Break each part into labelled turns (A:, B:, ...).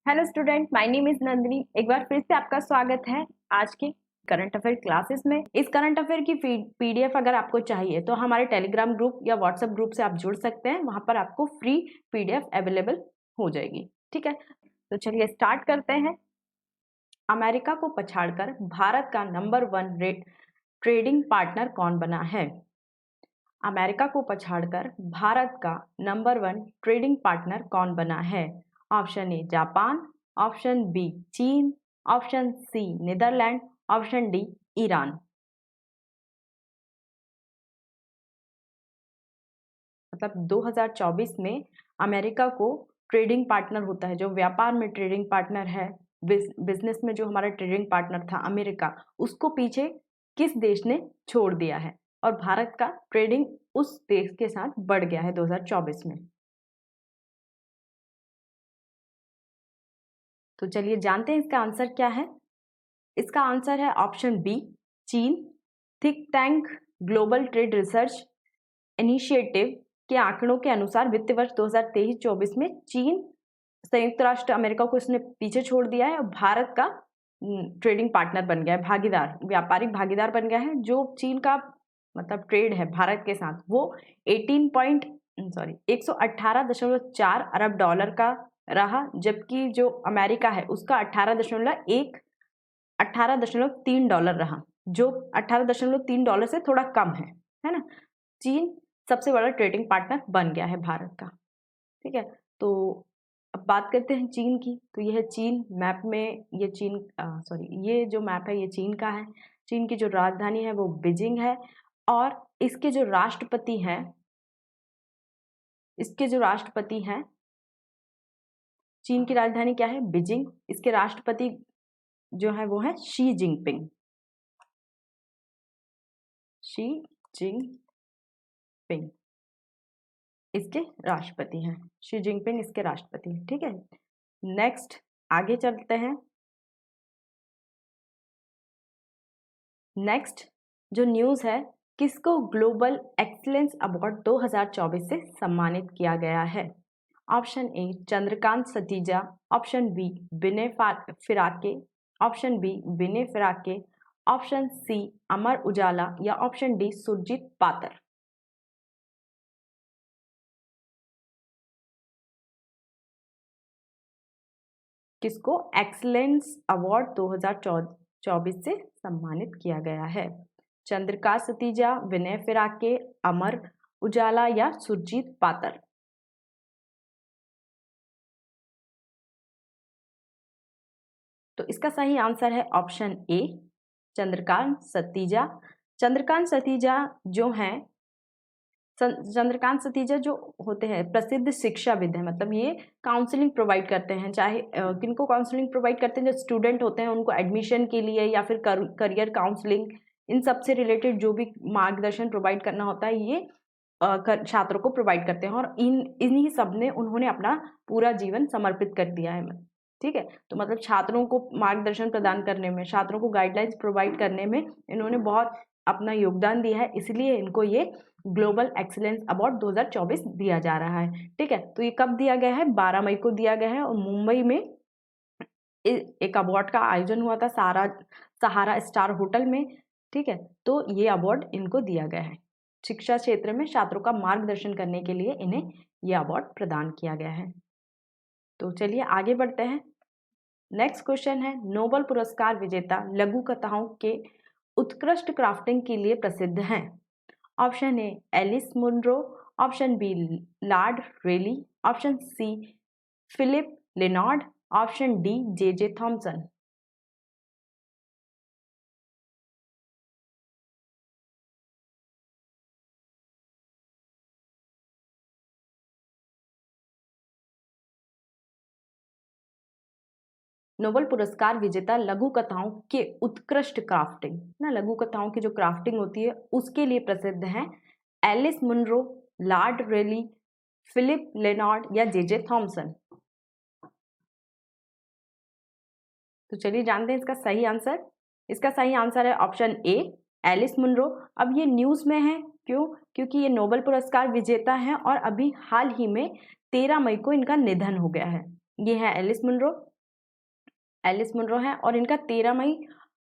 A: Hello student, my name is Nandini. एक बार फिर से आपका स्वागत है आज के करंट अफेयर क्लासेस में। इस करंट अफेयर की पीडीएफ अगर आपको चाहिए तो हमारे टेलीग्राम ग्रुप या व्हाट्सएप ग्रुप से आप जुड़ सकते हैं। वहां पर आपको फ्री पीडीएफ अवेलेबल हो जाएगी। ठीक है, तो चलिए स्टार्ट करते हैं। अमेरिका को पछाड़कर भारत का नंबर 1 ट्रेडिंग पार्टनर कौन बना है? अमेरिका को पछाड़कर भारत का नंबर 1 ट्रेडिंग पार्टनर कौन बना है? Option A Japan, option B चीन, option C Netherland, option D Iran. मतलब 2024 में अमेरिका को ट्रेडिंग पार्टनर होता है, जो व्यापार में ट्रेडिंग पार्टनर है, बिजनेस में जो हमारा ट्रेडिंग पार्टनर था अमेरिका, उसको पीछे किस देश ने छोड़ दिया है और भारत का ट्रेडिंग उस देश के साथ बढ़ गया है 2024 में। तो चलिए जानते हैं इसका आंसर क्या है। इसका आंसर है ऑप्शन बी चीन। Think tank global trade research initiative के आंकड़ों के अनुसार वित्त वर्ष 2023-24 में चीन संयुक्त राष्ट्र अमेरिका को इसने पीछे छोड़ दिया है और भारत का ट्रेडिंग पार्टनर बन गया है, भागीदार, व्यापारिक भागीदार बन गया है। जो चीन का मतलब ट्रेड है भारत के साथ वो 118.4 अरब डॉलर का रहा, जबकि जो अमेरिका है उसका 18.3 डॉलर रहा, जो 18.3 डॉलर से थोड़ा कम है ना। चीन सबसे बड़ा ट्रेडिंग पार्टनर बन गया है भारत का। ठीक है, तो अब बात करते हैं चीन की। तो यह चीन मैप में, ये चीन ये जो मैप है ये चीन का है। चीन की जो राजधानी है वो बीजिंग है और इसके जो राष्ट्रपति हैं, चीन की राजधानी क्या है? बीजिंग। इसके राष्ट्रपति जो है वो है शी जिनपिंग। इसके राष्ट्रपति हैं, शी जिनपिंग इसके राष्ट्रपति हैं। ठीक है, नेक्स्ट आगे चलते हैं। नेक्स्ट जो न्यूज है, किसको ग्लोबल एक्सीलेंस अवार्ड 2024 से सम्मानित किया गया है? Option A Chandrakant Satija, option B Vinay Firake, option B Vinay Firake, option C Amar Ujala या ऑप्शन डी सुरजीत पातर। किसको एक्सीलेंस अवार्ड 2024 से सम्मानित किया गया है? चंद्रकांत सतीजा, विनय फिराके, अमर उजाला या सुरजीत पातर। तो इसका सही आंसर है ऑप्शन ए चंद्रकांत सतीजा। चंद्रकांत सतीजा जो होते हैं प्रसिद्ध शिक्षाविद हैं। मतलब ये काउंसलिंग प्रोवाइड करते हैं, चाहे किनको काउंसलिंग प्रोवाइड करते हैं? जो स्टूडेंट होते हैं उनको एडमिशन के लिए या फिर करियर काउंसलिंग, इन सब से रिलेटेड जो भी मार्गदर्शन प्रोवाइड करना होता है ये छात्रों को प्रोवाइड करते हैं और इन्हीं सब ने उन्होंने अपना पूरा जीवन समर्पित कर दिया है। ठीक है, तो मतलब छात्रों को मार्गदर्शन प्रदान करने में, छात्रों को गाइडलाइंस प्रोवाइड करने में इन्होंने बहुत अपना योगदान दिया है, इसलिए इनको ये ग्लोबल एक्सीलेंस अवार्ड 2024 दिया जा रहा है। ठीक है, तो ये कब दिया गया है? 12 मई को दिया गया है और मुंबई में एक अवार्ड का आयोजन हुआ था सहारा स्टार होटल में। ठीक है, तो ये अवार्ड इनको दिया गया है। शिक्षा क्षेत्र में छात्रों का मार्गदर्शन करने के लिए इन्हें यह अवार्ड प्रदान किया गया है। तो चलिए आगे बढ़ते हैं। नेक्स्ट क्वेश्चन है, नोबेल पुरस्कार विजेता लघु कथाओं के उत्कृष्ट क्राफ्टिंग के लिए प्रसिद्ध हैं। Option A Alice Munro, option B Lord Rayleigh, option C Philipp Lenard, option D J Thomson. Nobel पुरस्कार विजेता लघु कथाओं के उत्कृष्ट क्राफ्टिंग ना, लघु कथाओं की जो क्राफ्टिंग होती है उसके लिए प्रसिद्ध हैं एलिस मुनरो, लॉर्ड रेली, फिलिप लेनार्ड या जे थॉमसन। तो चलिए जानते हैं इसका सही आंसर। इसका सही आंसर है ऑप्शन ए एलिस मुनरो। अब ये न्यूज में है, क्यों? क्योंकि ये नोबेल पुरस्कार विजेता हैं और अभी हाल ही में 13 मई को इनका निधन हो गया है। ये है एलिस मुनरो। एलिस मुनरो हैं और इनका 13 मई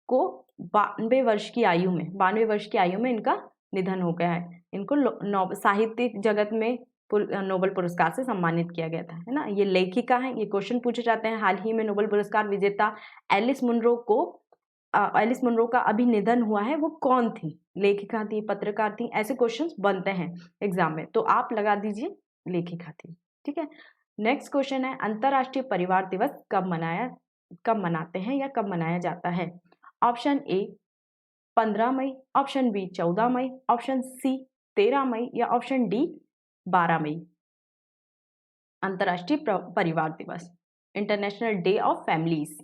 A: को 92 वर्ष की आयु में इनका निधन हो गया है। इनको साहित्यिक जगत में नोबेल पुरस्कार से सम्मानित किया गया था, है ना। ये लेखिका हैं, ये क्वेश्चन पूछे जाते हैं। हाल ही में नोबेल पुरस्कार विजेता एलिस मुनरो का अभी निधन हुआ है, वो कौन थी? लेखिका थी, पत्रकार थी, ऐसे क्वेश्चंस बनते हैं एग्जाम में, तो आप लगा दीजिए लेखिका थी। ठीक है, नेक्स्ट क्वेश्चन है अंतर्राष्ट्रीय परिवार दिवस कब मनाते हैं या कब मनाया जाता है? ऑप्शन ए 15 मई, ऑप्शन बी 14 मई, ऑप्शन सी 13 मई या ऑप्शन डी 12 मई। अंतर्राष्ट्रीय परिवार दिवस, इंटरनेशनल डे ऑफ फैमिलीज,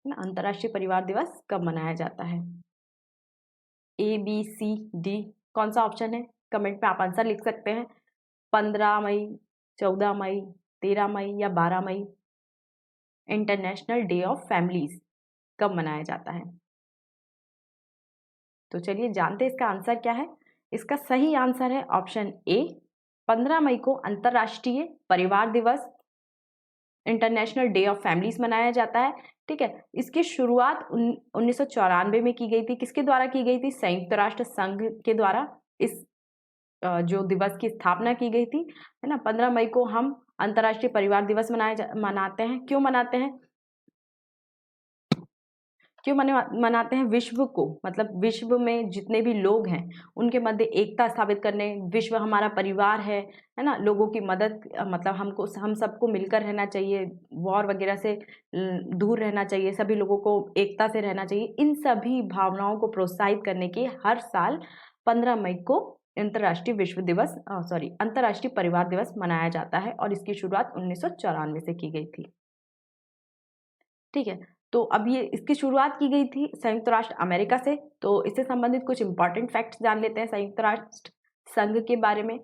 A: अंतर्राष्ट्रीय परिवार दिवस कब मनाया जाता है? ए बी सी डी, कौन सा ऑप्शन है? कमेंट पे आप आंसर लिख सकते हैं। 15 मई, 14 मई, 13 मई या 12 मई। इंटरनेशनल डे ऑफ फैमिलीज कब मनाया जाता है? तो चलिए जानते हैं इसका आंसर क्या है। इसका सही आंसर है ऑप्शन ए, 15 मई को अंतर्राष्ट्रीय परिवार दिवस, इंटरनेशनल डे ऑफ फैमिलीज मनाया जाता है। ठीक है, इसकी शुरुआत 1994 में की गई थी। किसके द्वारा की गई थी? संयुक्त राष्ट्र संघ के द्वारा इस जो दिवस की स्थापना की गई थी, है ना। 15 मई को हम अंतर्राष्ट्रीय परिवार दिवस मनाते हैं। क्यों मनाते हैं? मनाते हैं? विश्व को, मतलब विश्व में जितने भी लोग हैं उनके मध्य एकता स्थापित करने, विश्व हमारा परिवार है ना। लोगों की मदद, मतलब हम सबको मिलकर रहना चाहिए, वॉर वगैरह से दूर रहना चाहिए, सभी लोगों को एकता से रहना चाहिए। इन सभी भावनाओं को प्रोत्साहित करने के हर साल 15 मई को अंतर्राष्ट्रीय परिवार दिवस मनाया जाता है और इसकी शुरुआत 1994 से की गई थी। ठीक है, तो अब ये इसकी शुरुआत की गई थी संयुक्त राष्ट्र अमेरिका से। तो इससे संबंधित कुछ इंपॉर्टेंट फैक्ट्स जान लेते हैं संयुक्त राष्ट्र संघ के बारे में।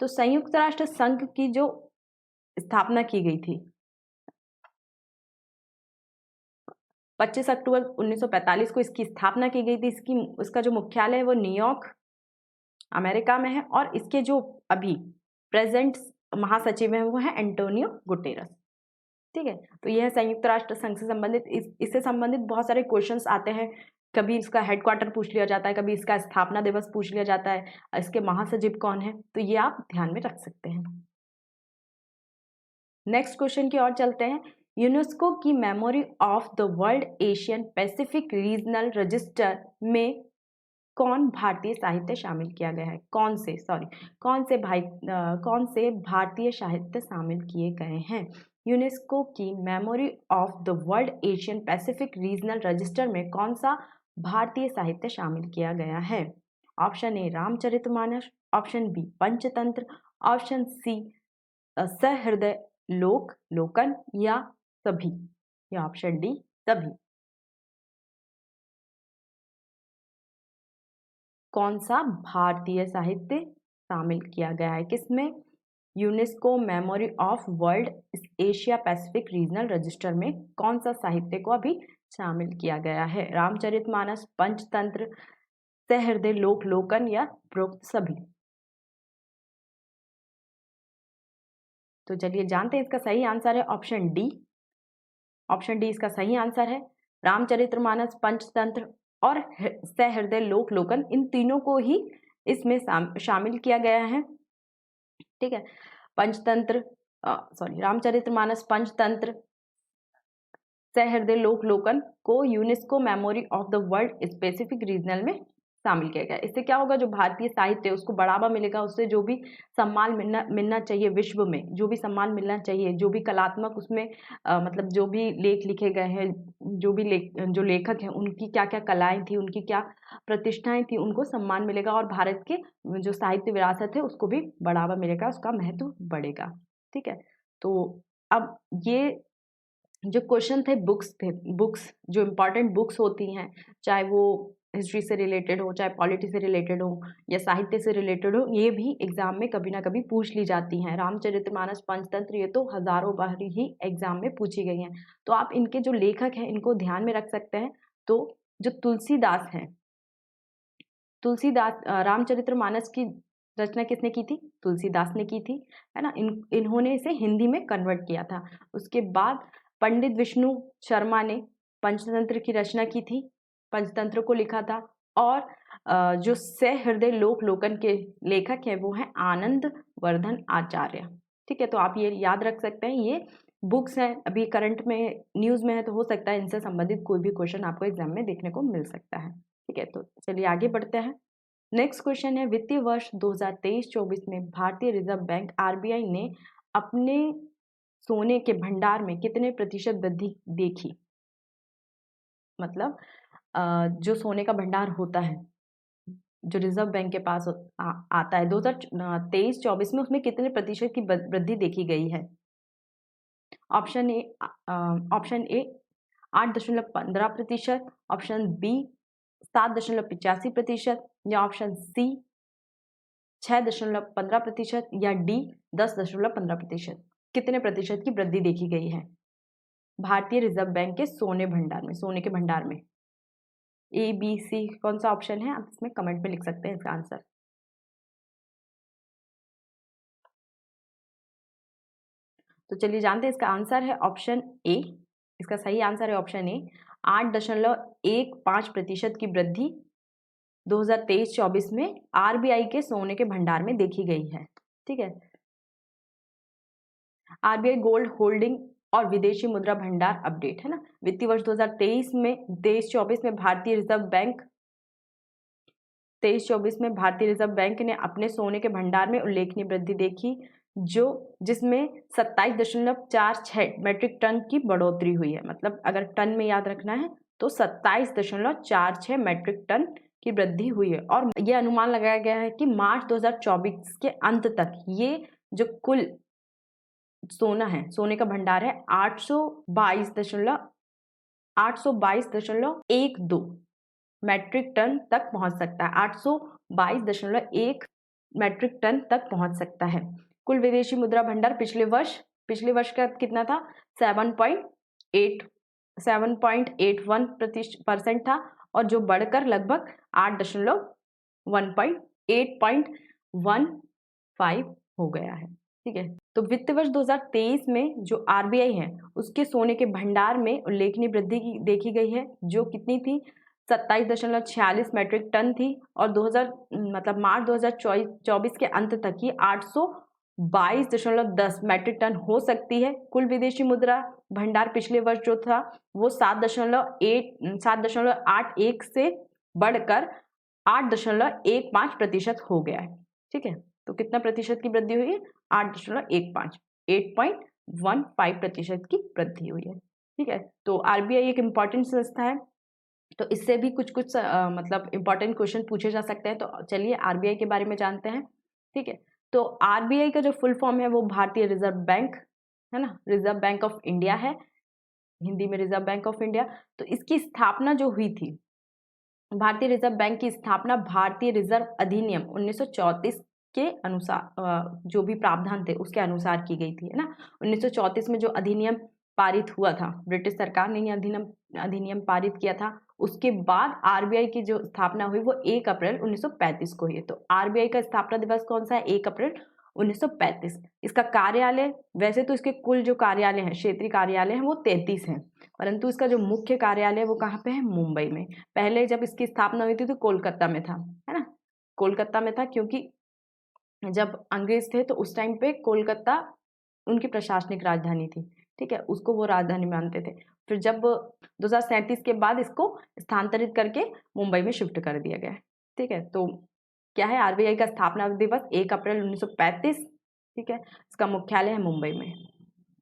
A: तो संयुक्त राष्ट्र संघ की जो स्थापना की गई थी 25 अक्टूबर 1945 को इसकी स्थापना की गई थी। इसका जो मुख्यालय है वो न्यूयॉर्क अमेरिका में है और इसके जो अभी प्रेजेंट महासचिव हैं वो है एंटोनियो गुटेरस। ठीक है, तो यह संयुक्त राष्ट्र संघ से संबंधित, इससे संबंधित बहुत सारे क्वेश्चंस आते हैं। कभी इसका हेडक्वार्टर पूछ लिया जाता है, कभी इसका स्थापना दिवस पूछ लिया जाता है, इसके महासचिव कौन है, तो ये आप ध्यान में रख सकते हैं। नेक्स्ट क्वेश्चन की ओर चलते हैं। यूनेस्को की memory of the world Asian Pacific regional register में कौन भारतीय साहित्य शामिल किया गया है? कौन से भारतीय साहित्य शामिल किए गए हैं? यूनेस्को की memory of the world Asian Pacific regional register में कौन सा भारतीय साहित्य शामिल किया गया है? Option A Ramcharitmanas, option B Panchatantra, option C Sahridaya Lokan या सभी, या ऑप्शन डी सभी। कौन सा भारतीय साहित्य शामिल किया गया है किसमें? UNESCO memory of world Asia Pacific regional register में कौन सा साहित्य को अभी शामिल किया गया है? रामचरितमानस, पंचतंत्र, सहृदय लोकन या प्रोक्त सभी। तो चलिए जानते हैं इसका सही आंसर है ऑप्शन डी। ऑप्शन डी इसका सही आंसर है। रामचरितमानस, पंचतंत्र और सहृदय लोकन, इन तीनों को ही इसमें शामिल किया गया है। ठीक है, रामचरितमानस, पंचतंत्र, सहृदय लोकन को UNESCO memory of the world specific regional में शामिल किया गया। इससे क्या होगा, जो भारतीय साहित्य है उसको बढ़ावा मिलेगा, उससे जो भी सम्मान मिलना चाहिए विश्व में, जो भी सम्मान मिलना चाहिए, जो भी कलात्मक उसमें मतलब जो भी लेख लिखे गए हैं, जो लेखक हैं उनकी क्या क्या कलाएं थी, उनकी क्या प्रतिष्ठाएं थी, उनको सम्मान मिलेगा और भारत के जो साहित्य विरासत है उसको भी बढ़ावा मिलेगा, उसका महत्व बढ़ेगा। ठीक है, तो अब ये जो क्वेश्चन थे बुक्स जो इम्पोर्टेंट बुक्स होती हैं, चाहे वो हिस्ट्री से रिलेटेड हो, चाहे पॉलिटी से रिलेटेड हो या साहित्य से रिलेटेड हो, ये भी एग्जाम में कभी ना कभी पूछ ली जाती हैं। रामचरितमानस, पंचतंत्र, ये तो हजारों बार ही एग्जाम में पूछी गई हैं, तो आप इनके जो लेखक हैं इनको ध्यान में रख सकते हैं। तो जो तुलसीदास हैं, रामचरितमानस की रचना किसने की थी? तुलसीदास ने की थी, है ना। इन्होंने इसे हिंदी में कन्वर्ट किया था। उसके बाद पंडित विष्णु शर्मा ने पंचतंत्र की रचना की थी, पंचतंत्र को लिखा था। और जो सहृदय लोक लोकन के लेखक हैं वो हैं आनंद वर्धन आचार्य। ठीक है, तो आप ये याद रख सकते हैं, ये बुक्स हैं, अभी करंट में न्यूज़ में है, तो हो सकता है इनसे संबंधित कोई भी क्वेश्चन आपको एग्जाम में देखने को मिल सकता है। ठीक है, तो चलिए आगे बढ़ते हैं। नेक्स्ट क्वेश्चन है, वित्तीय वर्ष 2023-24 में भारतीय रिजर्व बैंक आरबीआई ने अपने सोने के भंडार में कितने प्रतिशत वृद्धि देखी? मतलब जो सोने का भंडार होता है, जो रिजर्व बैंक के पास आता है 2023-24 में, उसमें कितने प्रतिशत की वृद्धि देखी गई है? ऑप्शन ए 8.15%, ऑप्शन बी 7.85% या ऑप्शन सी 6.15% या डी 10.15%। कितने प्रतिशत की वृद्धि देखी गई है भारतीय रिजर्व बैंक के सोने भंडार में, सोने के भंडार में? ए बी सी कौन सा ऑप्शन है, आप इसमें कमेंट में लिख सकते हैं इसका आंसर। तो चलिए जानते हैं, इसका आंसर है ऑप्शन ए। इसका सही आंसर है ऑप्शन ए। 8.15% की वृद्धि 2023-24 में आरबीआई के सोने के भंडार में देखी गई है। ठीक है, आरबीआई गोल्ड होल्डिंग और विदेशी मुद्रा भंडार अपडेट, है ना। वित्तीय वर्ष 2023 में 23-24 में भारतीय रिजर्व बैंक 23-24 में भारतीय रिजर्व बैंक ने अपने सोने के भंडार में उल्लेखनीय वृद्धि देखी, जिसमें 27.46 मैट्रिक टन की बढ़ोतरी हुई है। मतलब अगर टन में याद रखना है तो 27.46 मैट्रिक टन की वृद्धि हुई है। और यह अनुमान लगाया गया है कि मार्च 2024 के अंत तक ये जो कुल सोना है, सोने का भंडार है, 822.12 मैट्रिक टन तक पहुंच सकता है। 822.1 मैट्रिक टन तक पहुंच सकता है। कुल विदेशी मुद्रा भंडार पिछले वर्ष का कितना था? 7.81% था, और जो बढ़कर लगभग 8.15 हो गया है। ठीक है, तो वित्त वर्ष 2023 में जो आरबीआई है उसके सोने के भंडार में उल्लेखनीय वृद्धि देखी गई है, जो कितनी थी? 27.46 मैट्रिक टन थी, और मार्च 2024 के अंत तक ही 822.10 मैट्रिक टन हो सकती है। कुल विदेशी मुद्रा भंडार पिछले वर्ष जो था वो 7.81 से बढ़कर 8.15% हो गया है। ठीक है, तो कितना प्रतिशत की वृद्धि हुई है? 8.15% की वृद्धि हुई है। ठीक है, तो आरबीआई एक इम्पॉर्टेंट संस्था है, तो इससे भी कुछ मतलब इम्पॉर्टेंट क्वेश्चन पूछे जा सकते हैं। तो चलिए आरबीआई के बारे में जानते हैं। ठीक है, तो आरबीआई का जो फुल फॉर्म है वो भारतीय रिजर्व बैंक, है ना, रिजर्व बैंक ऑफ इंडिया है, हिंदी में रिजर्व बैंक ऑफ इंडिया। तो इसकी स्थापना जो हुई थी, भारतीय रिजर्व बैंक की स्थापना भारतीय रिजर्व अधिनियम 1934 के अनुसार, जो भी प्रावधान थे उसके अनुसार की गई थी, है ना। 1934 में जो अधिनियम पारित हुआ था, ब्रिटिश सरकार ने ये अधिनियम पारित किया था। उसके बाद आरबीआई की जो स्थापना हुई वो 1 अप्रैल 1935 को हुई। तो आरबीआई का स्थापना दिवस कौन सा है? 1 अप्रैल 1935। इसका कार्यालय, वैसे तो इसके कुल जो कार्यालय हैं, क्षेत्रीय कार्यालय हैं, वो 33 हैं, परंतु इसका जो मुख्य कार्यालय है वो कहाँ पे है? मुंबई में। पहले जब इसकी स्थापना हुई थी तो कोलकाता में था, है ना, कोलकाता में था, क्योंकि जब अंग्रेज थे तो उस टाइम पे कोलकाता उनकी प्रशासनिक राजधानी थी। ठीक है, उसको वो राजधानी मानते थे। फिर जब 2037 के बाद इसको स्थानांतरित करके मुंबई में शिफ्ट कर दिया गया है। ठीक है, तो क्या है? आरबीआई का स्थापना दिवस 1 अप्रैल 1935। ठीक है, इसका मुख्यालय है मुंबई में।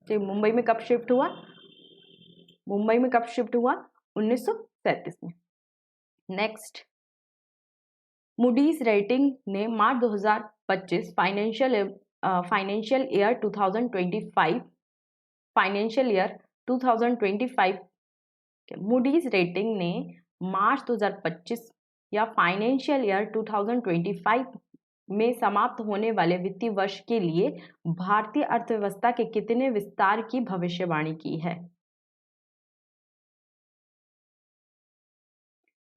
A: ठीक, मुंबई में कब शिफ्ट हुआ? 1937 में। नेक्स्ट, मूडीज रेटिंग ने मार्च 2025 फाइनेंशियल ईयर 2025 मूडीज रेटिंग ने मार्च 2025 या फाइनेंशियल ईयर 2025 में समाप्त होने वाले वित्तीय वर्ष के लिए भारतीय अर्थव्यवस्था के कितने विस्तार की भविष्यवाणी की है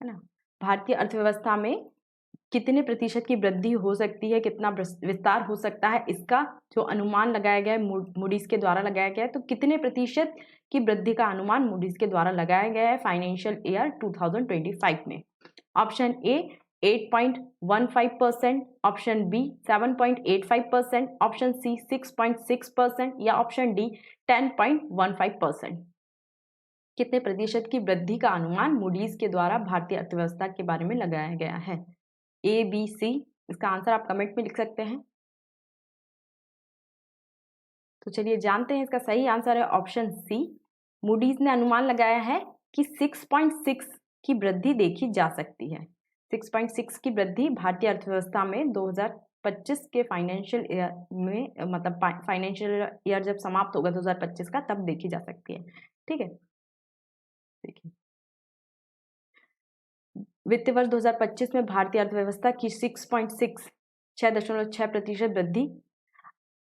A: ना। भारतीय अर्थव्यवस्था में कितने प्रतिशत की वृद्धि हो सकती है, कितना विस्तार हो सकता है, इसका जो अनुमान लगाया गया है मूडीज के द्वारा लगाया गया है। तो कितने प्रतिशत की वृद्धि का अनुमान मूडीज के द्वारा लगाया गया है फाइनेंशियल ईयर 2025 में? Option A 8.15%, option B 7.85%, option C 6.6% या ऑप्शन डी 10.15%। कितने प्रतिशत की वृद्धि का अनुमान मूडीज के द्वारा भारतीय अर्थव्यवस्था के बारे में लगाया गया है? ए, बी, सी। इसका आंसर आप कमेंट में लिख सकते हैं। तो चलिए जानते हैं, इसका सही आंसर है ऑप्शन सी। मूडीज ने अनुमान लगाया है कि 6.6 की वृद्धि देखी जा सकती है। 6.6 की वृद्धि भारतीय अर्थव्यवस्था में 2025 के फाइनेंशियल ईयर में, मतलब फाइनेंशियल ईयर जब समाप्त होगा 2025 का, तब देखी जा सकती है। ठीक है, देखिए वित्तीय वर्ष 2025 में भारतीय अर्थव्यवस्था की 6.6% वृद्धि।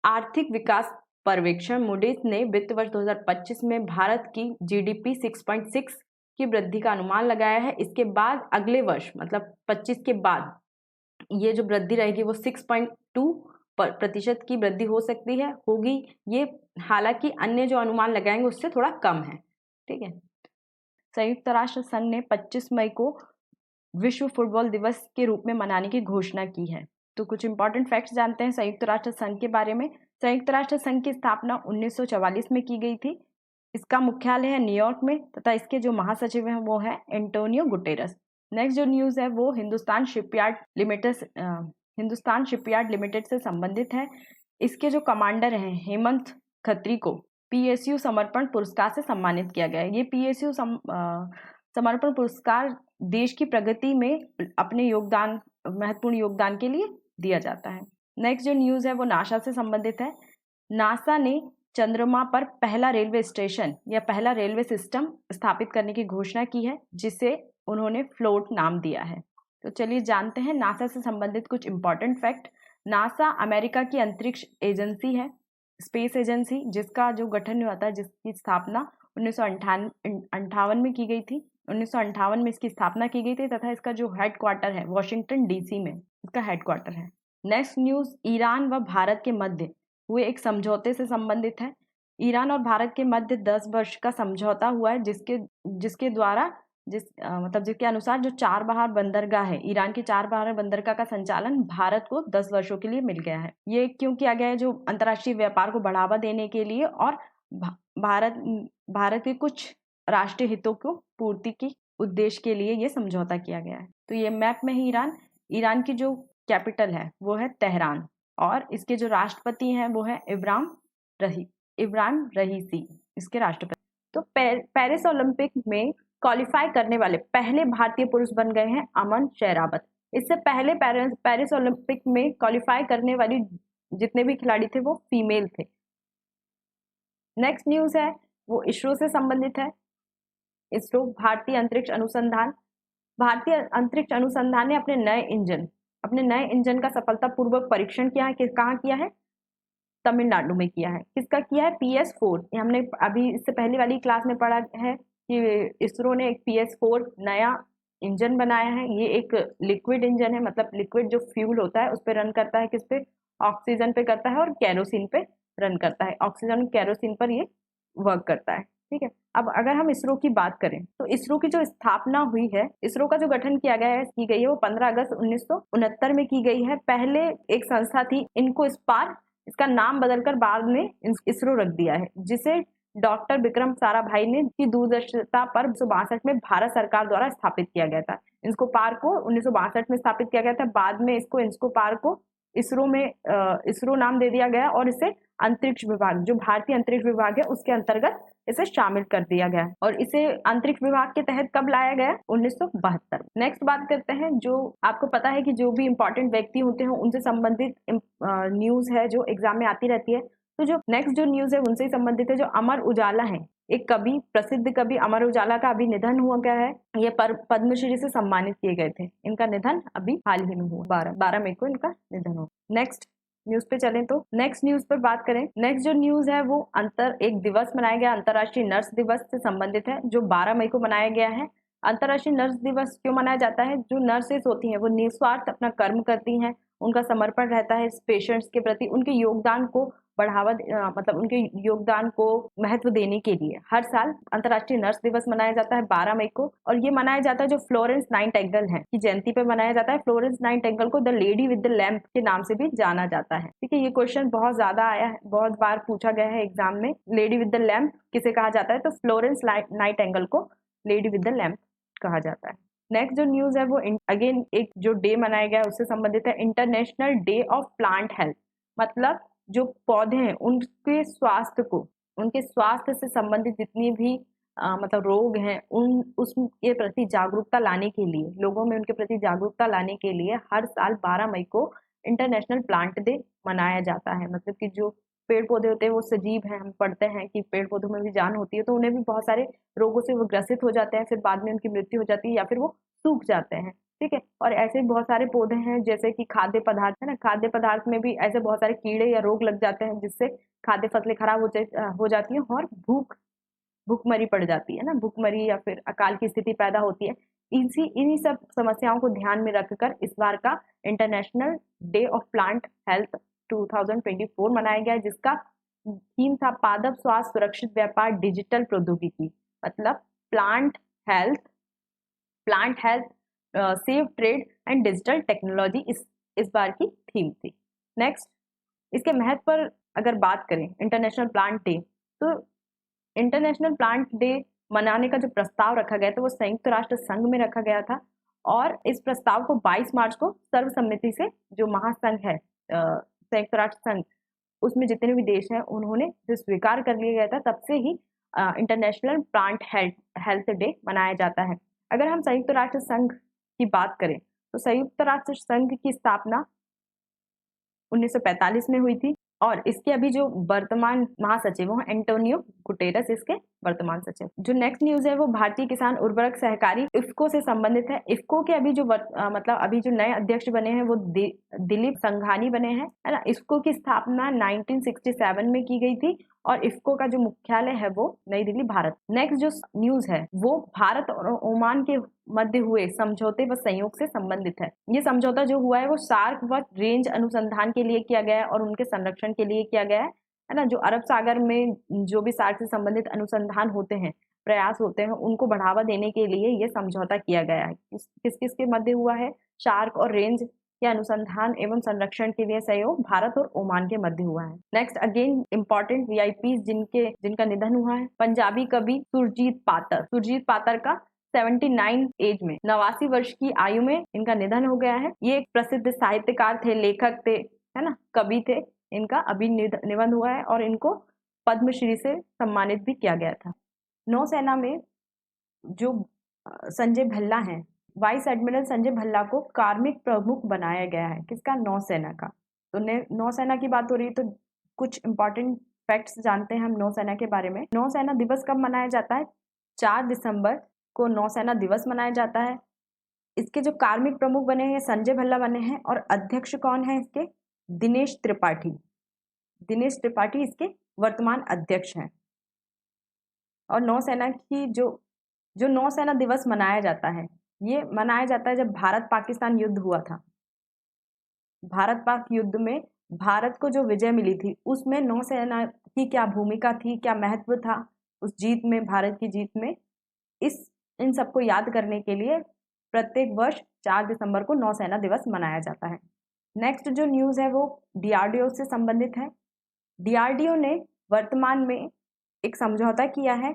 A: आर्थिक विकास पर्यवेक्षण मूडीज ने वित्त वर्ष 2025 में भारत की जीडीपी 6.6 की वृद्धि का अनुमान लगाया है। इसके बाद अगले वर्ष मतलब 25 के बाद ये जो वृद्धि रहेगी वो 6.2% की वृद्धि हो सकती है, होगी ये। हालांकि अन्य जो अनुमान लगाएंगे उससे थोड़ा कम है। ठीक है, संयुक्त राष्ट्र संघ ने 25 मई को विश्व फुटबॉल दिवस के रूप में मनाने की घोषणा की है। तो कुछ इंपॉर्टेंट फैक्ट्स जानते हैं संयुक्त राष्ट्र संघ के बारे में। संयुक्त राष्ट्र संघ की स्थापना 1944 में की गई थी। इसका मुख्यालय है न्यूयॉर्क में तथा इसके जो महासचिव हैं वो है एंटोनियो गुटेरस। नेक्स्ट जो न्यूज है वो हिंदुस्तान शिपयार्ड लिमिटेड से संबंधित है। इसके जो कमांडर हैं हेमंत खत्री को पीएसयू समर्पण पुरस्कार से सम्मानित किया गया है। ये पीएसयू समर्पण पुरस्कार देश की प्रगति में अपने महत्वपूर्ण योगदान के लिए दिया जाता है। नेक्स्ट जो न्यूज है वो नासा से संबंधित है। नासा ने चंद्रमा पर पहला रेलवे स्टेशन या पहला रेलवे सिस्टम स्थापित करने की घोषणा की है, जिसे उन्होंने फ्लोट नाम दिया है। तो चलिए जानते हैं नासा से संबंधित कुछ इंपॉर्टेंट फैक्ट। नासा अमेरिका की अंतरिक्ष एजेंसी है, स्पेस एजेंसी, जिसका जो गठन हुआ था, जिसकी स्थापना 1958 में की गई थी। 1958 में इसकी स्थापना की गई थी तथा इसका जो हेडक्वार्टर है वॉशिंगटन डीसी में इसका हेडक्वार्टर है। नेक्स्ट न्यूज ईरान व भारत के मध्य हुए एक समझौते से संबंधित है। ईरान और भारत के मध्य 10 वर्ष का समझौता हुआ है, जिसके अनुसार जो चाबहार बंदरगाह है, ईरान की चाबहार बंदरगाह का संचालन भारत को 10 वर्षों के लिए मिल गया है। ये क्यों किया गया है? जो अंतर्राष्ट्रीय व्यापार को बढ़ावा देने के लिए और भारत के कुछ राष्ट्रीय हितों को पूर्ति की उद्देश्य के लिए ये समझौता किया गया है। तो ये मैप में ही ईरान की जो कैपिटल है वो है तेहरान और इसके जो राष्ट्रपति हैं वो है इब्राहिम रईसी, इसके राष्ट्रपति। तो पेरिस ओलंपिक में क्वालिफाई करने वाले पहले भारतीय पुरुष बन गए हैं अमन शेरावत। इससे पहले पेरिस ओलंपिक में क्वालिफाई करने वाली जितने भी खिलाड़ी थे वो फीमेल थे। नेक्स्ट न्यूज है वो इसरो से संबंधित है। इसरो भारतीय अंतरिक्ष अनुसंधान ने अपने नए इंजन का सफलतापूर्वक परीक्षण किया है। कहाँ किया है? तमिलनाडु में किया है। किसका किया है? PS4। हमने अभी इससे पहले वाली क्लास में पढ़ा है कि इसरो ने एक PS4 नया इंजन बनाया है। ये एक लिक्विड इंजन है, मतलब लिक्विड जो फ्यूल होता है उस पर रन करता है। किस पे? ऑक्सीजन पे करता है और केरोसिन पे रन करता है। ऑक्सीजन केरोसिन पर ये वर्क करता है। ठीक है, अब अगर हम इसरो की बात करें तो इसरो की जो स्थापना हुई है, इसरो का जो गठन की गई है वो 15 अगस्त 1969 में की गई है। पहले एक संस्था थी इनको स्पार, इसका नाम बदलकर बाद में इसरो रख दिया है, जिसे डॉक्टर विक्रम साराभाई ने की दूरदर्शिता पर 1962 में भारत सरकार द्वारा स्थापित किया गया था। इसको पार को 1962 में स्थापित किया गया था। बाद में इसको पार को इसरो नाम दे दिया गया और इसे अंतरिक्ष विभाग, जो भारतीय अंतरिक्ष विभाग है उसके अंतर्गत इसे शामिल कर दिया गया और इसे अंतरिक्ष विभाग के तहत कब लाया गया? 1972। नेक्स्ट बात करते हैं, जो आपको पता है कि जो भी इंपॉर्टेंट व्यक्ति होते हैं उनसे संबंधित न्यूज है जो एग्जाम में आती रहती है। तो जो नेक्स्ट जो न्यूज है उनसे संबंधित है। जो अमर उजाला है, एक कवि, प्रसिद्ध कवि अमर उजाला का अभी निधन हुआ गया है। ये पद्मश्री से सम्मानित किए गए थे। इनका निधन अभी हाल ही में हुआ, 12 मई को इनका निधन हुआ। नेक्स्ट न्यूज पे चलें तो नेक्स्ट न्यूज पर बात करें। नेक्स्ट जो न्यूज है वो एक दिवस मनाया गया, अंतर्राष्ट्रीय नर्स दिवस से संबंधित है, जो 12 मई को मनाया गया है। अंतर्राष्ट्रीय नर्स दिवस क्यों मनाया जाता है? जो नर्सेस होती हैं वो निस्वार्थ अपना कर्म करती हैं, उनका समर्पण रहता है इस पेशेंट्स के प्रति, उनके योगदान को मतलब उनके योगदान को महत्व देने के लिए हर साल अंतर्राष्ट्रीय नर्स दिवस मनाया जाता है 12 मई को। और ये मनाया जाता है जो फ्लोरेंस नाइटिंगेल है की जयंती पे मनाया जाता है। फ्लोरेंस नाइटिंगेल को the lady with the lamp के नाम से भी जाना जाता है। ठीक है, ये क्वेश्चन बहुत ज्यादा आया है, बहुत बार पूछा गया है एग्जाम में। लेडी विद द लैम्प किसे कहा जाता है? तो फ्लोरेंस नाइटिंगेल को लेडी विद द लैम्प कहा जाता है। नेक्स्ट जो न्यूज है वो अगेन एक जो डे मनाया गया है उससे संबंधित है, international day of plant health. मतलब जो पौधे हैं उनके स्वास्थ्य से संबंधित जितनी भी मतलब रोग हैं उसके प्रति जागरूकता लाने के लिए, लोगों में उनके प्रति जागरूकता लाने के लिए हर साल 12 मई को इंटरनेशनल प्लांट डे मनाया जाता है। मतलब कि जो पेड़ पौधे होते हैं वो सजीव हैं, हम पढ़ते हैं कि पेड़ पौधों में भी जान होती है, तो उन्हें भी बहुत सारे रोगों से वो ग्रसित हो जाते हैं, फिर बाद में उनकी मृत्यु हो जाती है या फिर वो सूख जाते हैं। ठीक है, और ऐसे बहुत सारे पौधे हैं जैसे कि खाद्य पदार्थ है ना, खाद्य पदार्थ में भी ऐसे बहुत सारे कीड़े या रोग लग जाते हैं जिससे खाद्य फसलें खराब हो जाती हैं और भूखमरी पड़ जाती है ना, भूखमरी या फिर अकाल की स्थिति पैदा होती है। इन्हीं सब समस्याओं को ध्यान में रखकर इस बार का international day of plant health 2024 मनाया गया है, जिसका थीम था पादप स्वास्थ्य सुरक्षित व्यापार डिजिटल प्रौद्योगिकी। मतलब plant health safe trade and digital technology इस बार की थीम थी। नेक्स्ट, इसके महत्व पर अगर बात करें इंटरनेशनल प्लांट डे, तो इंटरनेशनल प्लांट डे मनाने का जो प्रस्ताव रखा गया था वो संयुक्त राष्ट्र संघ में रखा गया था, और इस प्रस्ताव को 22 मार्च को सर्वसम्मति से जो महासंघ है संयुक्त राष्ट्र संघ, उसमें जितने भी देश हैं उन्होंने जो स्वीकार कर लिया गया था, तब से ही इंटरनेशनल प्लांट हेल्थ डे मनाया जाता है। अगर हम संयुक्त राष्ट्र संघ की बात करें तो संयुक्त राष्ट्र संघ की स्थापना 1945 में हुई थी, और इसके अभी जो वर्तमान महासचिव हैं एंटोनियो गुटेरस इसके वर्तमान सचिव। जो नेक्स्ट न्यूज है वो भारतीय किसान उर्वरक सहकारी इफ्को से संबंधित है। इफ्को के अभी जो मतलब अभी जो नए अध्यक्ष बने हैं वो दिलीप संघानी बने हैं, है ना। इफ्को की स्थापना 1967 में की गई थी, और इफ्को का जो मुख्यालय है वो नई दिल्ली, भारत। नेक्स्ट जो न्यूज है वो भारत और ओमान के मध्य हुए समझौते व सहयोग से संबंधित है। ये समझौता जो हुआ है वो सार्क व रेंज अनुसंधान के लिए किया गया है और उनके संरक्षण के लिए किया गया है ना। जो अरब सागर में जो भी सार्क से संबंधित अनुसंधान होते हैं, प्रयास होते हैं, उनको बढ़ावा देने के लिए ये समझौता किया गया है। किस किस के मध्य हुआ है? शार्क और रेंज के अनुसंधान एवं संरक्षण के लिए सहयोग भारत और ओमान के मध्य हुआ है। नेक्स्ट अगेन इंपॉर्टेंट वीआईपी जिनका निधन हुआ है, पंजाबी कवि सुरजीत पातर का 79 एज में 89 वर्ष की आयु में इनका निधन हो गया है। ये एक प्रसिद्ध साहित्यकार थे, लेखक थे, है ना, कवि थे। इनका अभी निधन हुआ है और इनको पद्मश्री से सम्मानित भी किया गया था। नौसेना में जो संजय भल्ला हैं, वाइस एडमिरल संजय भल्ला को कार्मिक प्रमुख बनाया गया है। किसका? नौसेना का। तो नौसेना की बात हो रही है तो कुछ इंपॉर्टेंट फैक्ट्स जानते हैं हम नौसेना के बारे में। नौसेना दिवस कब मनाया जाता है? 4 दिसंबर को नौसेना दिवस मनाया जाता है। इसके जो कार्मिक प्रमुख बने हैं संजय भल्ला बने हैं, और अध्यक्ष कौन है इसके? दिनेश त्रिपाठी इसके वर्तमान अध्यक्ष हैं। और नौसेना की जो नौसेना दिवस मनाया जाता है, ये मनाया जाता है जब भारत पाकिस्तान युद्ध हुआ था। भारत पाक युद्ध में भारत को जो विजय मिली थी उसमें नौसेना की क्या भूमिका थी, क्या महत्व था उस जीत में, भारत की जीत में, इन सबको याद करने के लिए प्रत्येक वर्ष 4 दिसंबर को नौसेना दिवस मनाया जाता है। नेक्स्ट जो न्यूज़ है वो डीआरडीओ से संबंधित है। डीआरडीओ ने वर्तमान में एक समझौता किया है।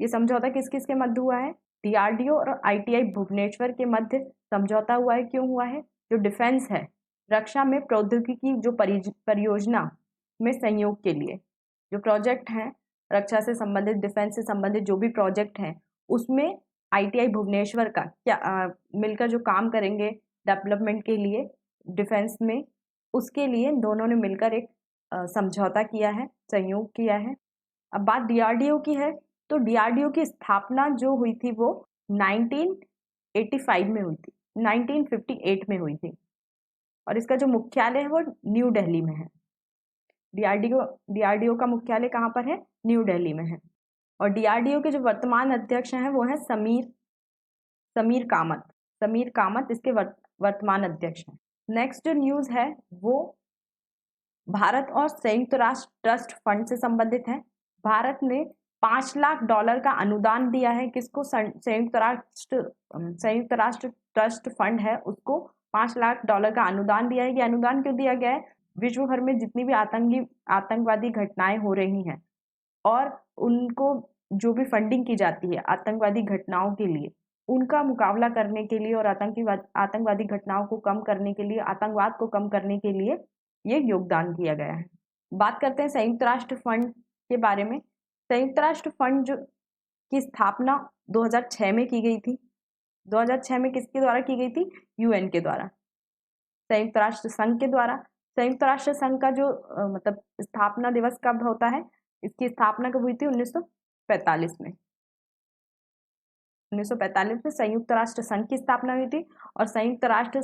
A: ये समझौता किस किस के मध्य हुआ है? डीआरडीओ और आईटीआई भुवनेश्वर के मध्य समझौता हुआ है। क्यों हुआ है? जो डिफेंस है, रक्षा में प्रौद्योगिकी जो परियोजना में सहयोग के लिए जो प्रोजेक्ट हैं, रक्षा से संबंधित, डिफेंस से संबंधित जो भी प्रोजेक्ट हैं, उसमें आईटीआई भुवनेश्वर का मिलकर जो काम करेंगे डेवलपमेंट के लिए डिफेंस में, उसके लिए दोनों ने मिलकर एक समझौता किया है, सहयोग किया है। अब बात डीआरडीओ की है तो डीआरडीओ की स्थापना जो हुई थी वो 1985 में हुई थी, 1958 में हुई थी, और इसका जो मुख्यालय है वो न्यू दिल्ली में है। डीआरडीओ का मुख्यालय कहाँ पर है? न्यू दिल्ली में है। और डीआरडीओ के जो वर्तमान अध्यक्ष हैं वो हैं समीर कामत इसके वर्तमान अध्यक्ष हैं। नेक्स्ट जो न्यूज़ है वो भारत और संयुक्त राष्ट्र ट्रस्ट फंड से संबंधित है। भारत ने $5 लाख का अनुदान दिया है। किसको? संयुक्त राष्ट्र ट्रस्ट फंड है उसको $5 लाख का अनुदान दिया है। ये अनुदान क्यों दिया गया है? विश्व भर में जितनी भी आतंकवादी घटनाएं हो रही हैं और उनको जो भी फंडिंग की जाती है आतंकवादी घटनाओं के लिए, उनका मुकाबला करने के लिए और आतंकवादी घटनाओं को कम करने के लिए, आतंकवाद को कम करने के लिए ये योगदान किया गया है। बात करते हैं संयुक्त राष्ट्र फंड के बारे में। संयुक्त राष्ट्र फंड की स्थापना 2006 में की गई थी। 2006 में किसके द्वारा की गई थी? यूएन के द्वारा, संयुक्त राष्ट्र संघ के द्वारा। संयुक्त राष्ट्र संघ का जो मतलब स्थापना दिवस कब होता है? इसकी स्थापना कब हुई थी? 1945 में। 1945 में संयुक्त राष्ट्र संघ की स्थापना हुई थी और संयुक्त राष्ट्र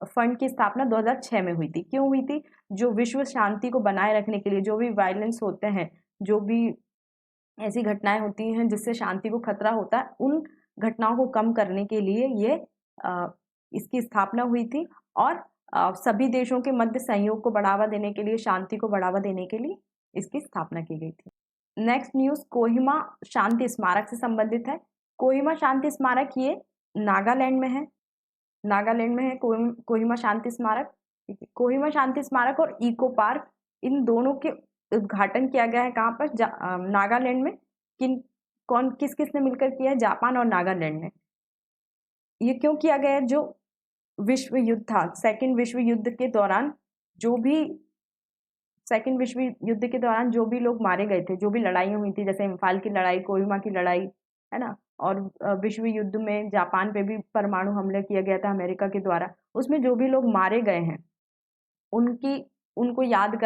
A: फंड की स्थापना 2006 में हुई थी। क्यों हुई थी? जो विश्व शांति को बनाए रखने के लिए, जो भी वायलेंस होते हैं, जो भी ऐसी घटनाएं होती हैं जिससे शांति को खतरा होता है, उन घटनाओं को कम करने के लिए ये इसकी स्थापना हुई थी और सभी देशों के मध्य सहयोग को बढ़ावा देने के लिए, शांति को बढ़ावा देने के लिए इसकी स्थापना की गई थी। नेक्स्ट न्यूज़ कोहिमा शांति स्मारक से संबंधित है। कोहिमा शांति स्मारक ये नागालैंड में है। नागालैंड में है कोहिमा शांति स्मारक। कोहिमा शांति स्मारक और इको पार्क, इन दोनों के उद्घाटन किया गया है। कहाँ पर? नागालैंड में। किस किस ने मिलकर किया है? जापान और नागालैंड ने। ये क्यों किया गया है? जो विश्व युद्ध था, सेकेंड विश्व युद्ध के दौरान जो भी लोग मारे गए थे, जो भी लड़ाइयाँ हुई थी, जैसे इम्फाल की लड़ाई, कोहिमा की लड़ाई, है ना, और विश्व युद्ध में जापान पे भी परमाणु हमला किया गया था अमेरिका के द्वारा। उसमें जो भी लोग मारे गए हैं उनको याद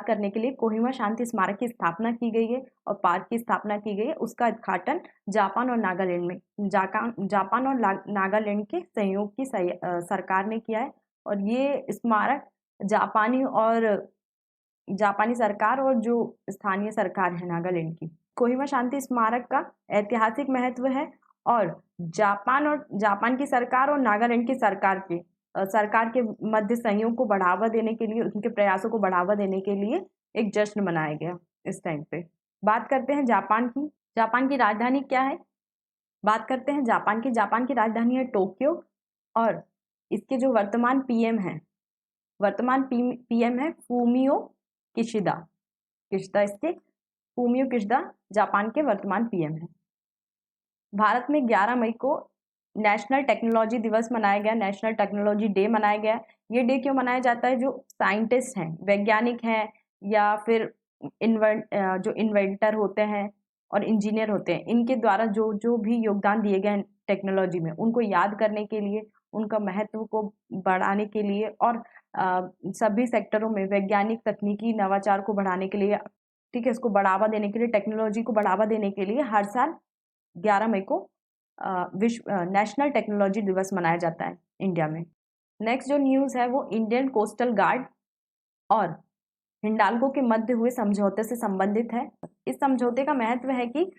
A: करने के लिए कोहिमा शांति स्मारक की स्थापना की गई है और पार्क की स्थापना की गई है। उसका उद्घाटन जापान और नागालैंड के सहयोग की सरकार ने किया है और ये स्मारक जापानी सरकार और जो स्थानीय सरकार है नागालैंड की। कोहिमा शांति स्मारक का ऐतिहासिक महत्व है और जापान की सरकार और नागालैंड की सरकार के मध्य सहयोग को बढ़ावा देने के लिए, उनके प्रयासों को बढ़ावा देने के लिए एक जश्न मनाया गया इस टाइम पे। बात करते हैं जापान की। जापान की राजधानी क्या है? बात करते हैं जापान की राजधानी है टोक्यो और इसके जो वर्तमान पीएम है फूमियो किशिदा जापान के वर्तमान पीएम है। भारत में 11 मई को नेशनल टेक्नोलॉजी दिवस मनाया गया, नेशनल टेक्नोलॉजी डे मनाया गया। ये डे क्यों मनाया जाता है? जो साइंटिस्ट हैं, वैज्ञानिक हैं या फिर जो इन्वेंटर होते हैं और इंजीनियर होते हैं, इनके द्वारा जो भी योगदान दिए गए हैं टेक्नोलॉजी में, उनको याद करने के लिए, उनका महत्व को बढ़ाने के लिए और सभी सेक्टरों में वैज्ञानिक तकनीकी नवाचार को बढ़ाने के लिए, ठीक है, इसको बढ़ावा देने के लिए, टेक्नोलॉजी को बढ़ावा देने के लिए हर साल 11 मई को नेशनल टेक्नोलॉजी दिवस मनाया जाता है इंडिया में। नेक्स्ट जो न्यूज़ है वो इंडियन कोस्टल गार्ड और हिंडाल्को के मध्य हुए समझौते से संबंधित है। इस समझौते का महत्व है कि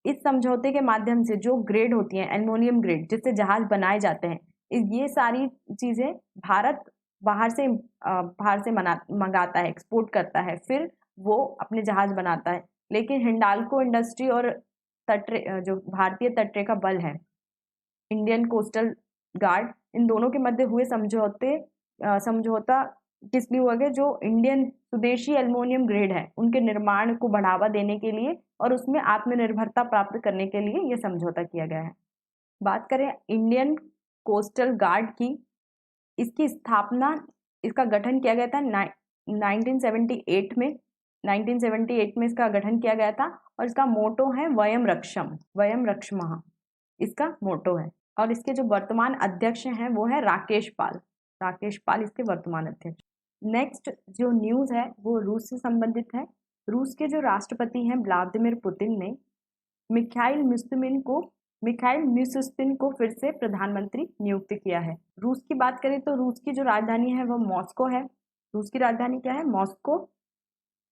A: इस समझौते के माध्यम से जो ग्रेड होती हैं, एल्युमिनियम ग्रेड, जिससे जहाज बनाए जाते हैं, ये सारी चीज़ें भारत बाहर से मंगाता है, एक्सपोर्ट करता है, फिर वो अपने जहाज बनाता है। लेकिन हिंडाल्को इंडस्ट्री और जो भारतीय तटरेखा बल है, इंडियन कोस्टल गार्ड, इन दोनों के मध्य हुए समझौता किस लिए हुआ? जो इंडियन स्वदेशी एल्युमिनियम ग्रेड है, उनके निर्माण को बढ़ावा देने के लिए और उसमें आत्मनिर्भरता प्राप्त करने के लिए यह समझौता किया गया है। बात करें इंडियन कोस्टल गार्ड की, इसकी स्थापना, इसका गठन किया गया था 1978 में। 1978 में इसका गठन किया गया था और इसका मोटो है वयम रक्षमः, इसका मोटो है। और इसके जो वर्तमान अध्यक्ष हैं वो है राकेश पाल इसके वर्तमान अध्यक्ष। नेक्स्ट जो न्यूज़ है वो रूस से संबंधित है। रूस के जो राष्ट्रपति हैं व्लादिमीर पुतिन ने मिखाइल मिशुस्तिन को फिर से प्रधानमंत्री नियुक्त किया है। रूस की बात करें तो रूस की जो राजधानी है वो मॉस्को है। रूस की राजधानी क्या है? मॉस्को,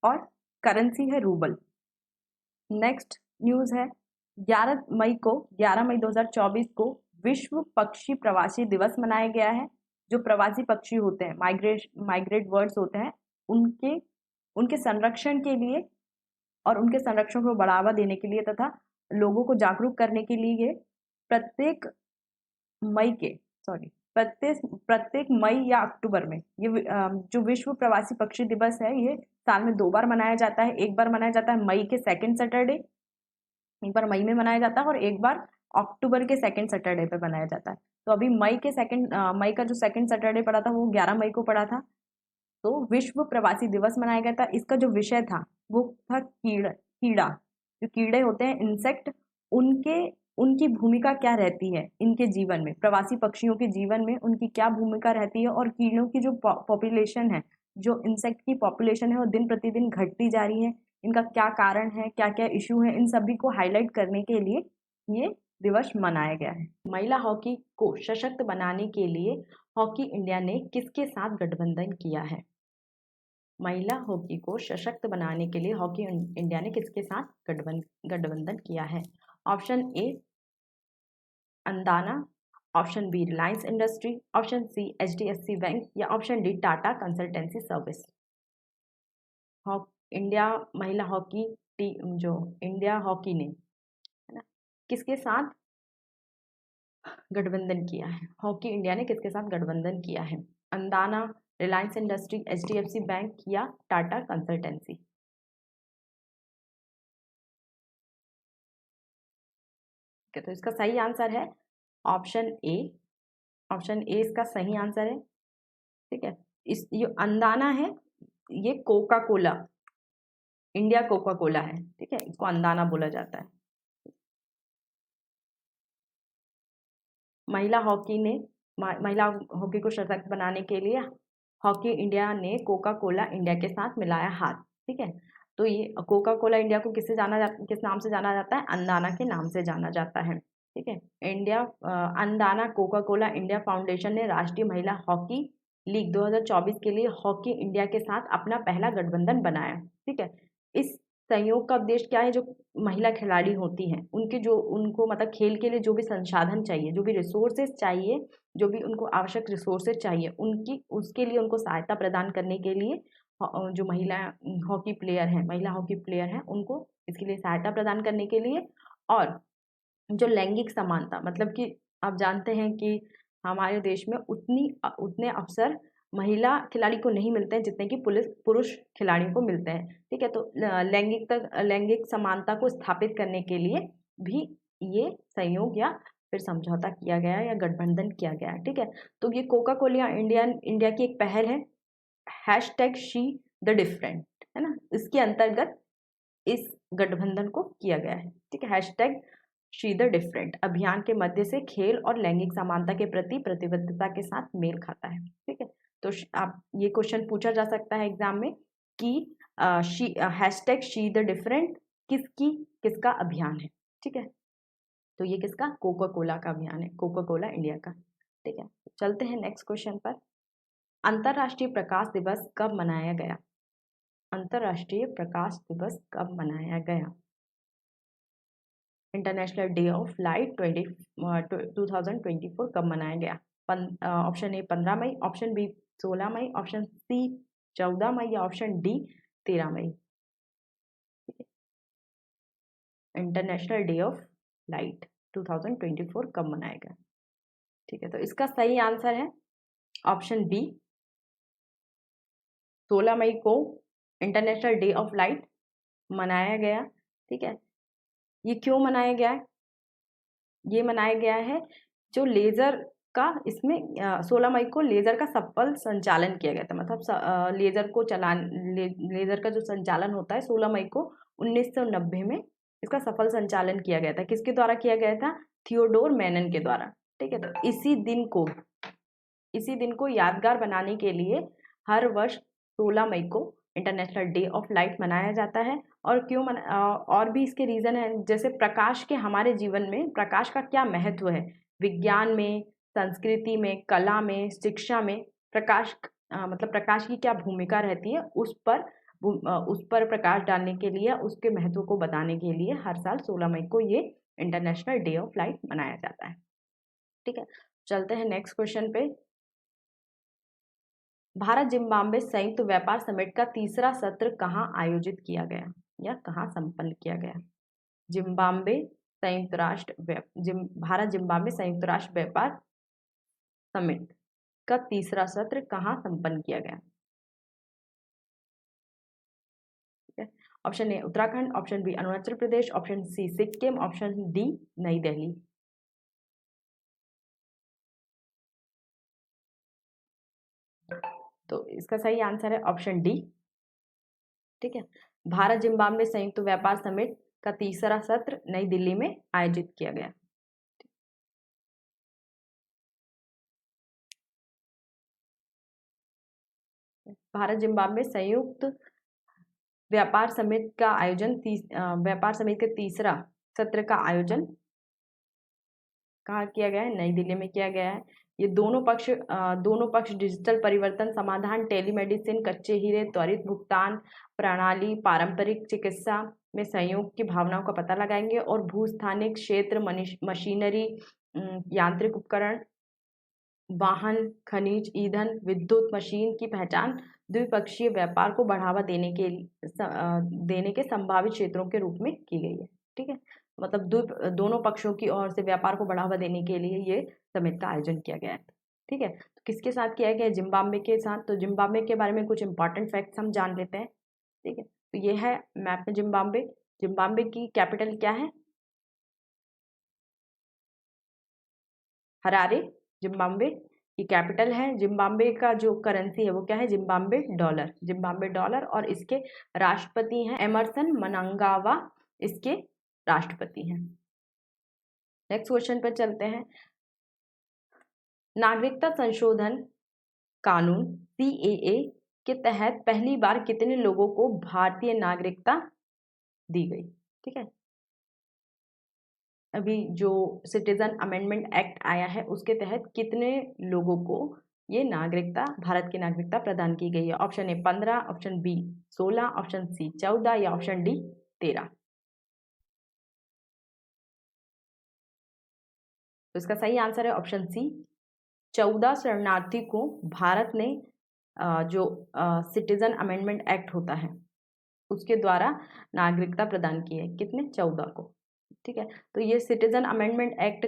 A: और करेंसी है रूबल। नेक्स्ट न्यूज़ है 11 मई 2024 को विश्व पक्षी प्रवासी दिवस मनाया गया है। जो प्रवासी पक्षी होते हैं, माइग्रेट बर्ड्स होते हैं, उनके संरक्षण के लिए और उनके संरक्षण को बढ़ावा देने के लिए तथा लोगों को जागरूक करने के लिए प्रत्येक मई या अक्टूबर में ये जो विश्व प्रवासी पक्षी दिवस है, ये साल में 2 बार मनाया जाता है। एक बार मनाया जाता है मई के सेकेंड सैटरडे, एक बार मई में मनाया जाता है और एक बार अक्टूबर के सेकेंड सैटरडे पे मनाया जाता है। तो अभी मई का जो सेकेंड सैटरडे पड़ा था वो 11 मई को पड़ा था। तो विश्व प्रवासी दिवस मनाया गया था। इसका जो विषय था वो था कीड़ा। जो कीड़े होते हैं, इंसेक्ट, उनकी भूमिका क्या रहती है इनके जीवन में, प्रवासी पक्षियों के जीवन में उनकी क्या भूमिका रहती है, और कीड़ों की जो पॉपुलेशन है, जो इंसेक्ट की पॉपुलेशन है, वो दिन प्रतिदिन घटती जा रही है। इनका क्या कारण है, क्या क्या इशू है, इन सभी को हाईलाइट करने के लिए ये दिवस मनाया गया है। महिला हॉकी को सशक्त बनाने के लिए हॉकी इंडिया ने किसके साथ गठबंधन किया है? महिला हॉकी को सशक्त बनाने के लिए हॉकी इंडिया ने किसके साथ गठबंधन किया है? ऑप्शन ए अंदाना, option B Reliance industry, option C HDFC bank या option D Tata consultancy service. India महिला हॉकी टीम, जो इंडिया हॉकी ने, है ना, किसके साथ गठबंधन किया है? हॉकी इंडिया ने किसके साथ गठबंधन किया है? अंदाना, रिलायंस इंडस्ट्री, HDFC बैंक या टाटा कंसल्टेंसी। ठीक है, तो इसका सही आंसर है ऑप्शन ए। ऑप्शन ए इसका सही आंसर है। ठीक है, ये अंदाना है, ये Coca Cola, India Coca Cola है। ठीक है, इसको अंदाना बोला जाता है। महिला हॉकी को सशक्त बनाने के लिए हॉकी इंडिया ने कोका कोला इंडिया के साथ मिलाया हाथ। ठीक है, तो ये कोका कोला इंडिया को किस नाम से जाना जाता है? अंदाना के नाम से जाना जाता है। ठीक है, अंदाना कोका कोला इंडिया फाउंडेशन ने राष्ट्रीय महिला हॉकी लीग 2024 के लिए हॉकी इंडिया के साथ अपना पहला गठबंधन बनाया। ठीक है, इस संयोग का उद्देश्य क्या है? जो महिला खिलाड़ी होती हैं, उनको मतलब खेल के लिए जो भी संसाधन चाहिए, जो भी रिसोर्सेज चाहिए, जो भी उनको आवश्यक रिसोर्सेज चाहिए, उसके लिए उनको सहायता प्रदान करने के लिए जो महिला हॉकी प्लेयर हैं, उनको इसके लिए सहायता प्रदान करने के लिए, और जो लैंगिक समानता, मतलब कि आप जानते हैं कि हमारे देश में उतने अवसर महिला खिलाड़ी को नहीं मिलते हैं जितने कि पुरुष खिलाड़ियों को मिलते हैं। ठीक है, तो लैंगिक समानता को स्थापित करने के लिए भी ये संयोग या फिर समझौता किया गया या गठबंधन किया गया है। ठीक है, तो ये कोका कोला इंडिया की एक पहल है, #SheTheDifferent, है ना, इसके अंतर्गत इस गठबंधन को किया गया है। ठीक है, #SheTheDifferent अभियान के मध्य से खेल और लैंगिक समानता के प्रति प्रतिबद्धता के साथ मेल खाता है। ठीक है, तो आप ये क्वेश्चन पूछा जा सकता है एग्जाम में कि #SheTheDifferent किसका अभियान है? ठीक है, तो ये किसका? कोका कोला का अभियान है, कोका कोला इंडिया का। ठीक है, चलते हैं नेक्स्ट क्वेश्चन पर। अंतरराष्ट्रीय प्रकाश दिवस कब मनाया गया? अंतरराष्ट्रीय प्रकाश दिवस कब मनाया गया? इंटरनेशनल डे ऑफ लाइट 2024 कब मनाया गया? ऑप्शन ए 15 मई, ऑप्शन बी 16 मई, ऑप्शन सी 14 मई या ऑप्शन डी 13 मई। इंटरनेशनल डे ऑफ लाइट 2024 कब मनाया गया? ठीक है, तो इसका सही आंसर है ऑप्शन बी, 16 मई को इंटरनेशनल डे ऑफ लाइट मनाया गया। ठीक है, ये क्यों मनाया गया है? ये मनाया गया है जो लेज़र का, इसमें 16 मई को लेज़र का सफल संचालन किया गया था। मतलब लेज़र का जो संचालन होता है 16 मई को 1990 में इसका सफल संचालन किया गया था। किसके द्वारा किया गया था? थियोडोर मैनन के द्वारा। ठीक है, तो इसी दिन को यादगार बनाने के लिए हर वर्ष 16 मई को इंटरनेशनल डे ऑफ लाइट मनाया जाता है। और और भी इसके रीज़न है, जैसे प्रकाश के हमारे जीवन में प्रकाश का क्या महत्व है, विज्ञान में, संस्कृति में, कला में, शिक्षा में मतलब प्रकाश की क्या भूमिका रहती है, उस पर प्रकाश डालने के लिए, उसके महत्व को बताने के लिए हर साल 16 मई को ये इंटरनेशनल डे ऑफ लाइट मनाया जाता है। ठीक है, चलते हैं नेक्स्ट क्वेश्चन पे। भारत जिम्बाब्वे संयुक्त व्यापार समिट का तीसरा सत्र कहाँ आयोजित किया गया या कहाँ संपन्न किया गया? भारत जिम्बाब्वे संयुक्त राष्ट्र व्यापार समिट का तीसरा सत्र कहाँ संपन्न किया गया? Option A Uttarakhand, option B Arunachal Pradesh, option C Sikkim, option D नई दिल्ली। तो इसका सही आंसर है ऑप्शन डी। ठीक है, भारत जिम्बाब्वे संयुक्त व्यापार समिट का तीसरा सत्र नई दिल्ली में आयोजित किया गया। भारत जिम्बाब्वे संयुक्त व्यापार समिति का आयोजन व्यापार समिति के तीसरा सत्र का आयोजन कहाँ किया गया है? नई दिल्ली में किया गया है। ये दोनों पक्ष डिजिटल परिवर्तन समाधान, टेलीमेडिसिन, कच्चे हीरे, त्वरित भुगतान प्रणाली, पारंपरिक चिकित्सा में सहयोग की भावनाओं का पता लगाएंगे और भूस्थानिक क्षेत्र, मशीनरी, यांत्रिक उपकरण, वाहन, खनिज, ईंधन, विद्युत मशीन की पहचान द्विपक्षीय व्यापार को बढ़ावा देने के संभावित क्षेत्रों के रूप में की गई है। ठीक है, मतलब दोनों पक्षों की ओर से व्यापार को बढ़ावा देने के लिए ये समिट का आयोजन किया गया है। ठीक है, तो किसके साथ किया गया है? जिम्बाब्वे के साथ। तो जिम्बाब्वे के बारे में कुछ इंपॉर्टेंट फैक्ट्स हम जान लेते हैं। ठीक है, तो ये है मैप में जिम्बाब्वे। जिम्बाब्वे की कैपिटल क्या है? हरारे जिम्बाब्वे की कैपिटल है। जिम्बाब्वे का जो करेंसी है वो क्या है? Zimbabwe dollar. Zimbabwe dollar. और इसके राष्ट्रपति हैं एमरसन मनंगावा, इसके राष्ट्रपति हैं। नेक्स्ट क्वेश्चन पर चलते हैं। नागरिकता संशोधन कानून CAA के तहत पहली बार कितने लोगों को भारतीय नागरिकता दी गई? ठीक है, अभी जो सिटीजन अमेंडमेंट एक्ट आया है उसके तहत कितने लोगों को ये नागरिकता, भारत की नागरिकता प्रदान की गई है? Option A 15, option B 16, option C 14 या ऑप्शन डी 13। तो इसका सही आंसर है ऑप्शन सी 14 शरणार्थी को भारत ने जो सिटीजन अमेंडमेंट एक्ट होता है उसके द्वारा नागरिकता प्रदान की है। कितने? 14 को। ठीक है, तो ये सिटीजन अमेंडमेंट एक्ट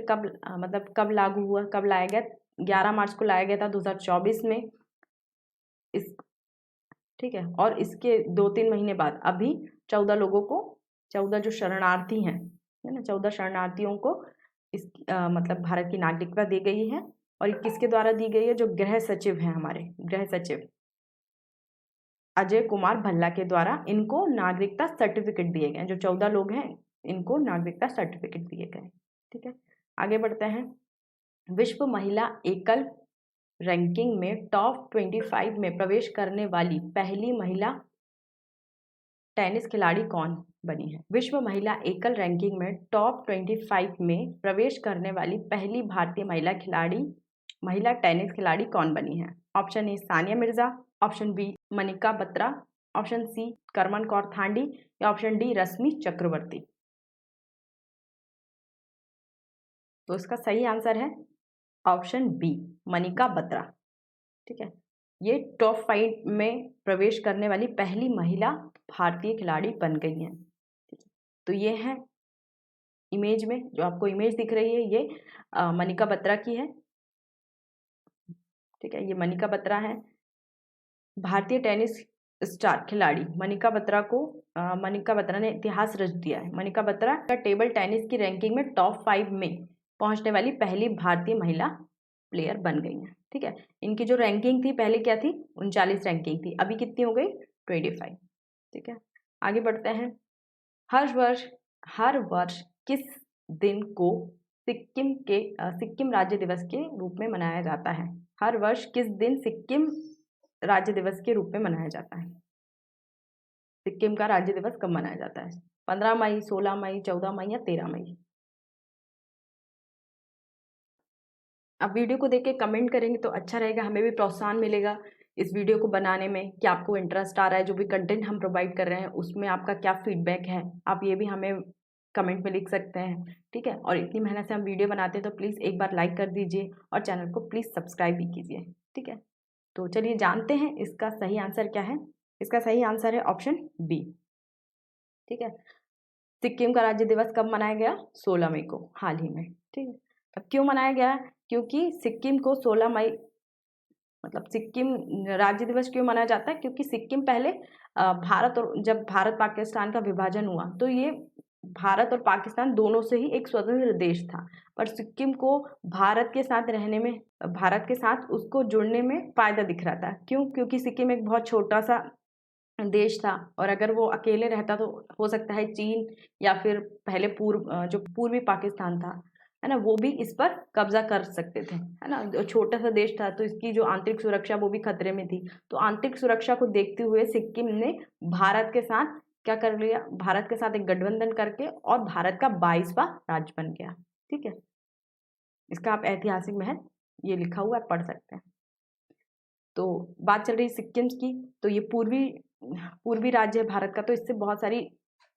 A: कब लागू हुआ, कब लाया गया? 11 मार्च को लाया गया था 2024 में। ठीक है, और इसके 2-3 महीने बाद अभी 14 लोगों को, 14 जो शरणार्थी हैं, है ना, 14 शरणार्थियों को मतलब भारत की नागरिकता दी गई है। और ये किसके द्वारा दी गई है? जो गृह सचिव हैं, हमारे गृह सचिव अजय कुमार भल्ला के द्वारा इनको नागरिकता सर्टिफिकेट दिए गए। जो 14 लोग हैं इनको नागरिकता सर्टिफिकेट दिए गए। ठीक है, आगे बढ़ते हैं। विश्व महिला एकल रैंकिंग में टॉप 25 में प्रवेश करने वाली पहली महिला टेनिस खिलाड़ी कौन बनी है? विश्व महिला एकल रैंकिंग में टॉप 25 में प्रवेश करने वाली पहली भारतीय महिला टेनिस खिलाड़ी कौन बनी है? Option A Sania Mirza, option B Manika Batra, option C Karman Kaur Thandi या ऑप्शन डी रश्मि चक्रवर्ती। तो इसका सही आंसर है ऑप्शन बी मनिका बत्रा। ठीक है, ये टॉप 5 में प्रवेश करने वाली पहली महिला भारतीय खिलाड़ी बन गई हैं। तो ये है इमेज में, जो आपको इमेज दिख रही है ये मनिका बत्रा की है। ठीक है, ये मनिका बत्रा है, भारतीय टेनिस स्टार खिलाड़ी। मनिका बत्रा ने इतिहास रच दिया है। मनिका बत्रा का टेबल टेनिस की रैंकिंग में टॉप 5 में पहुंचने वाली पहली भारतीय महिला प्लेयर बन गई हैं। ठीक है, इनकी जो रैंकिंग थी पहले क्या थी? 39 रैंकिंग थी, अभी कितनी हो गई? 25। ठीक है, आगे बढ़ते हैं। हर वर्ष किस दिन को सिक्किम राज्य दिवस के रूप में मनाया जाता है? हर वर्ष किस दिन सिक्किम राज्य दिवस के रूप में मनाया जाता है? सिक्किम का राज्य दिवस कब मनाया जाता है? 15 मई, 16 मई, 14 मई या 13 मई? आप वीडियो को देख के कमेंट करेंगे तो अच्छा रहेगा, हमें भी प्रोत्साहन मिलेगा इस वीडियो को बनाने में कि आपको इंटरेस्ट आ रहा है, जो भी कंटेंट हम प्रोवाइड कर रहे हैं उसमें आपका क्या फीडबैक है, आप ये भी हमें कमेंट में लिख सकते हैं, ठीक है। और इतनी मेहनत से हम वीडियो बनाते हैं तो प्लीज़ एक बार लाइक कर दीजिए और चैनल को प्लीज़ सब्सक्राइब भी कीजिए, ठीक है। तो चलिए जानते हैं इसका सही आंसर क्या है। इसका सही आंसर है ऑप्शन बी, ठीक है। सिक्किम का राज्य दिवस कब मनाया गया? 16 मई को, हाल ही में, ठीक है। अब क्यों मनाया गया? क्योंकि सिक्किम को 16 मई मतलब सिक्किम राज्य दिवस क्यों मनाया जाता है? क्योंकि सिक्किम पहले भारत और जब भारत पाकिस्तान का विभाजन हुआ तो ये भारत और पाकिस्तान दोनों से ही एक स्वतंत्र देश था, पर सिक्किम को भारत के साथ रहने में, भारत के साथ उसको जुड़ने में फायदा दिख रहा था। क्यों? क्योंकि सिक्किम एक बहुत छोटा सा देश था और अगर वो अकेले रहता तो हो सकता है चीन या फिर पहले जो पूर्वी पाकिस्तान था, है ना, वो भी इस पर कब्जा कर सकते थे, है ना। जो छोटा सा देश था तो इसकी जो आंतरिक सुरक्षा वो भी खतरे में थी। तो आंतरिक सुरक्षा को देखते हुए सिक्किम ने भारत के साथ क्या कर लिया? भारत के साथ एक गठबंधन करके और भारत का 22वां राज्य बन गया, ठीक है। इसका आप ऐतिहासिक महत्व ये लिखा हुआ है, पढ़ सकते हैं। तो बात चल रही सिक्किम की, तो ये पूर्वी राज्य है भारत का, तो इससे बहुत सारी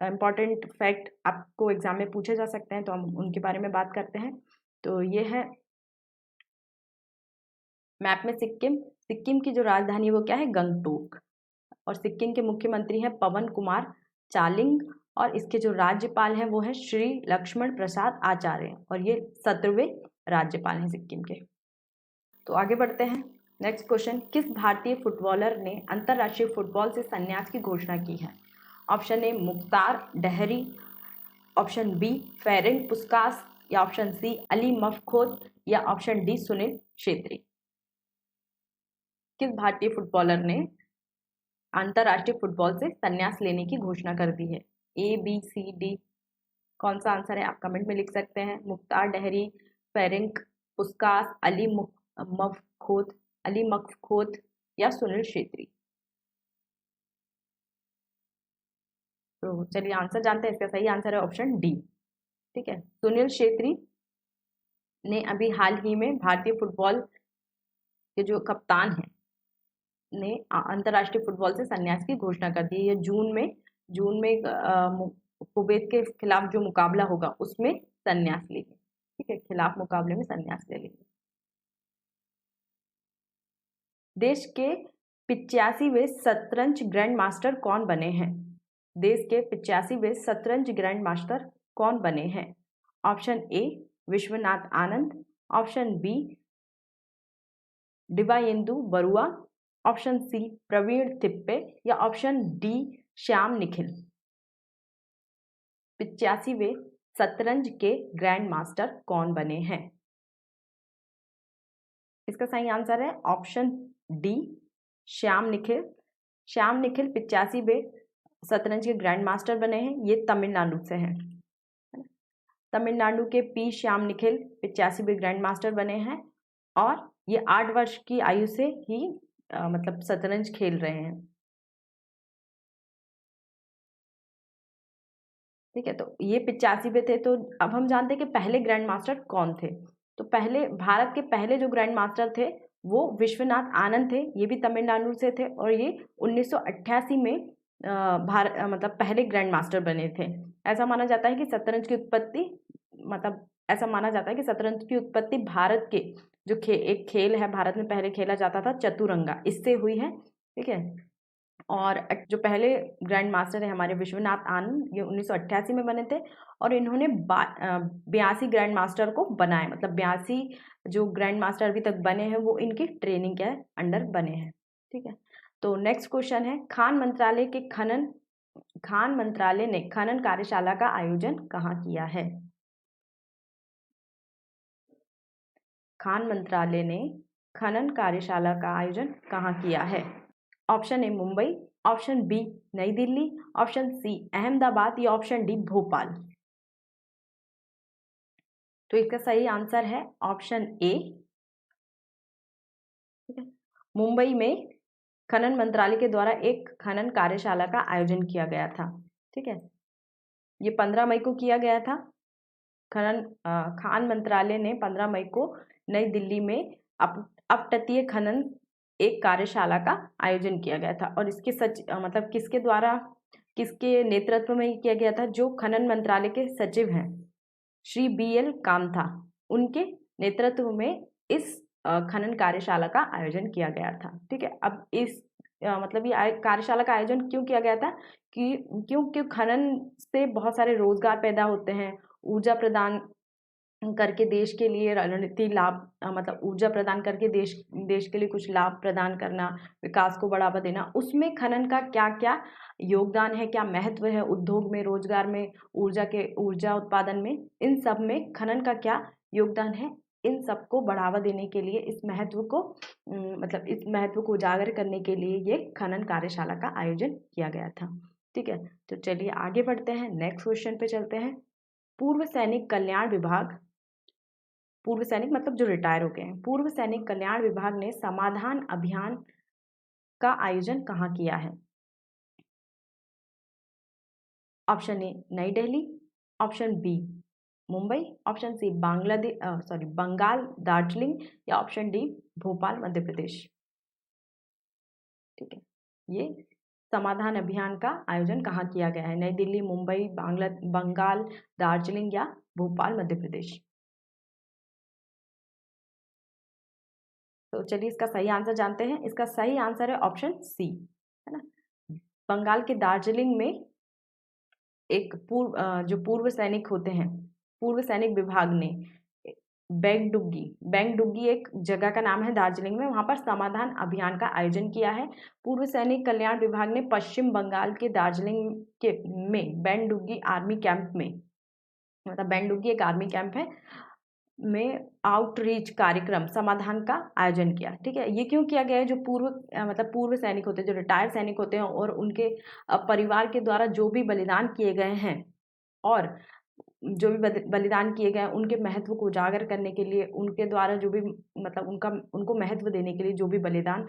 A: इंपॉर्टेंट फैक्ट आपको एग्जाम में पूछे जा सकते हैं, तो हम उनके बारे में बात करते हैं। तो ये है मैप में सिक्किम की जो राजधानी है वो क्या है? गंगटोक। और सिक्किम के मुख्यमंत्री हैं पवन कुमार चालिंग और इसके जो राज्यपाल हैं वो है श्री लक्ष्मण प्रसाद आचार्य और ये 17वें राज्यपाल हैं सिक्किम के। तो आगे बढ़ते हैं। नेक्स्ट क्वेश्चन, किस भारतीय फुटबॉलर ने अंतर्राष्ट्रीय फुटबॉल से संन्यास की घोषणा की है? Option A Mukhtar Dahri, option B Ferenc Puskas, या ऑप्शन सी अली मफखोद, या ऑप्शन डी सुनील छेत्री। किस भारतीय फुटबॉलर ने अंतर्राष्ट्रीय फुटबॉल से संन्यास लेने की घोषणा कर दी है? ए बी सी डी, कौन सा आंसर है आप कमेंट में लिख सकते हैं। मुख्तार डहरी, फेरेंग पुस्कास, अली मफखोद या सुनील छेत्री। तो चलिए आंसर जानते हैं। इसका सही आंसर है ऑप्शन डी, ठीक है। सुनील छेत्री ने अभी हाल ही में भारतीय फुटबॉल के जो कप्तान हैं ने अंतर्राष्ट्रीय फुटबॉल से संन्यास की घोषणा कर दी है। जून में कुवैत के खिलाफ जो मुकाबला होगा उसमें संन्यास लेंगे, ठीक है, खिलाफ मुकाबले में संन्यास ले लेंगे। देश के 85वें शतरंज ग्रैंड मास्टर कौन बने हैं? देश के 85वें शतरंज ग्रैंड मास्टर कौन बने हैं? Option A Vishwanath Anand, option B Dibyendu Barua, option C Praveen Thippe, या ऑप्शन डी श्याम निखिल। 85वें शतरंज के ग्रैंड मास्टर कौन बने हैं? इसका सही आंसर है ऑप्शन डी श्याम निखिल। श्याम निखिल 85वें शतरंज के ग्रैंड मास्टर बने हैं। ये तमिलनाडु से हैं। तमिलनाडु के पी श्याम निखिल 85वें ग्रैंड मास्टर बने हैं और ये 8 वर्ष की आयु से ही मतलब शतरंज खेल रहे हैं, ठीक है। तो ये 85वें थे। तो अब हम जानते हैं कि पहले ग्रैंड मास्टर कौन थे। तो पहले भारत के पहले जो ग्रैंड मास्टर थे वो विश्वनाथ आनंद थे। ये भी तमिलनाडु से थे और ये 1988 में मतलब पहले ग्रैंड मास्टर बने थे। ऐसा माना जाता है कि शतरंज की उत्पत्ति ऐसा माना जाता है कि शतरंज की उत्पत्ति भारत के जो एक खेल है, भारत में पहले खेला जाता था चतुरंगा, इससे हुई है, ठीक है। और जो पहले ग्रैंड मास्टर है हमारे विश्वनाथ आनंद, ये 1988 में बने थे और इन्होंने 82 ग्रैंड मास्टर को बनाया। मतलब 82 जो ग्रैंड मास्टर अभी तक बने हैं वो इनकी ट्रेनिंग के अंडर बने हैं, ठीक है। तो नेक्स्ट क्वेश्चन है, खान मंत्रालय ने खनन कार्यशाला का आयोजन कहाँ किया है? खान मंत्रालय ने खनन कार्यशाला का आयोजन कहाँ किया है? Option A Mumbai, option B नई दिल्ली, ऑप्शन सी अहमदाबाद, या ऑप्शन डी भोपाल। तो इसका सही आंसर है ऑप्शन ए, मुंबई में खनन मंत्रालय के द्वारा एक खनन कार्यशाला का आयोजन किया गया था, ठीक है। ये 15 मई को किया गया था। खान मंत्रालय ने 15 मई को नई दिल्ली में अपतटीय खनन एक कार्यशाला का आयोजन किया गया था। और इसके मतलब किसके द्वारा किसके नेतृत्व में किया गया था? जो खनन मंत्रालय के सचिव हैं श्री BL कामथा, उनके नेतृत्व में इस खनन कार्यशाला का आयोजन किया गया था। ठीक है, अब इस मतलब ये कार्यशाला का आयोजन क्यों किया गया था कि क्योंकि खनन से बहुत सारे रोजगार पैदा होते हैं, ऊर्जा प्रदान करके देश के लिए रणनीति लाभ मतलब ऊर्जा प्रदान करके देश के लिए कुछ लाभ प्रदान करना, विकास को बढ़ावा देना, उसमें खनन का क्या क्या योगदान है, क्या महत्व है उद्योग में, रोजगार में, ऊर्जा उत्पादन में, इन सब में खनन का क्या योगदान है, इन सबको बढ़ावा देने के लिए इस महत्व को मतलब इस महत्व को उजागर करने के लिए ये खनन कार्यशाला का आयोजन किया गया था। ठीक है, तो चलिए आगे बढ़ते हैं, नेक्स्ट क्वेश्चन पे चलते हैं। पूर्व सैनिक कल्याण विभाग, पूर्व सैनिक मतलब जो रिटायर हो गए हैं, पूर्व सैनिक कल्याण विभाग ने समाधान अभियान का आयोजन कहाँ किया है? ऑप्शन ए नई Delhi, option B Mumbai, option C Bengal Darjeeling, या ऑप्शन डी भोपाल मध्य प्रदेश। ठीक है, ये समाधान अभियान का आयोजन कहाँ किया गया है? नई दिल्ली, मुंबई, बंगाल दार्जिलिंग या भोपाल मध्य प्रदेश। तो चलिए इसका सही आंसर जानते हैं। इसका सही आंसर है ऑप्शन सी, है ना। बंगाल के दार्जिलिंग में एक जो पूर्व सैनिक होते हैं, पूर्व सैनिक विभाग ने बेंगडुग्गी एक जगह का नाम है दार्जिलिंग में, वहां पर समाधान अभियान का आयोजन किया है। पूर्व सैनिक कल्याण विभाग ने पश्चिम बंगाल के दार्जिलिंग के में बेंगडुग्गी आर्मी कैंप में, मतलब बेंगडुग्गी एक आर्मी कैंप है, में आउटरीच कार्यक्रम समाधान का आयोजन किया। ठीक है, ये क्यों किया गया है? जो मतलब पूर्व सैनिक होते हैं, जो रिटायर्ड सैनिक होते हैं और उनके परिवार के द्वारा जो भी बलिदान किए गए हैं, और जो भी बलिदान किए गए हैं उनके महत्व को उजागर करने के लिए, उनके द्वारा जो भी मतलब उनको महत्व देने के लिए जो भी बलिदान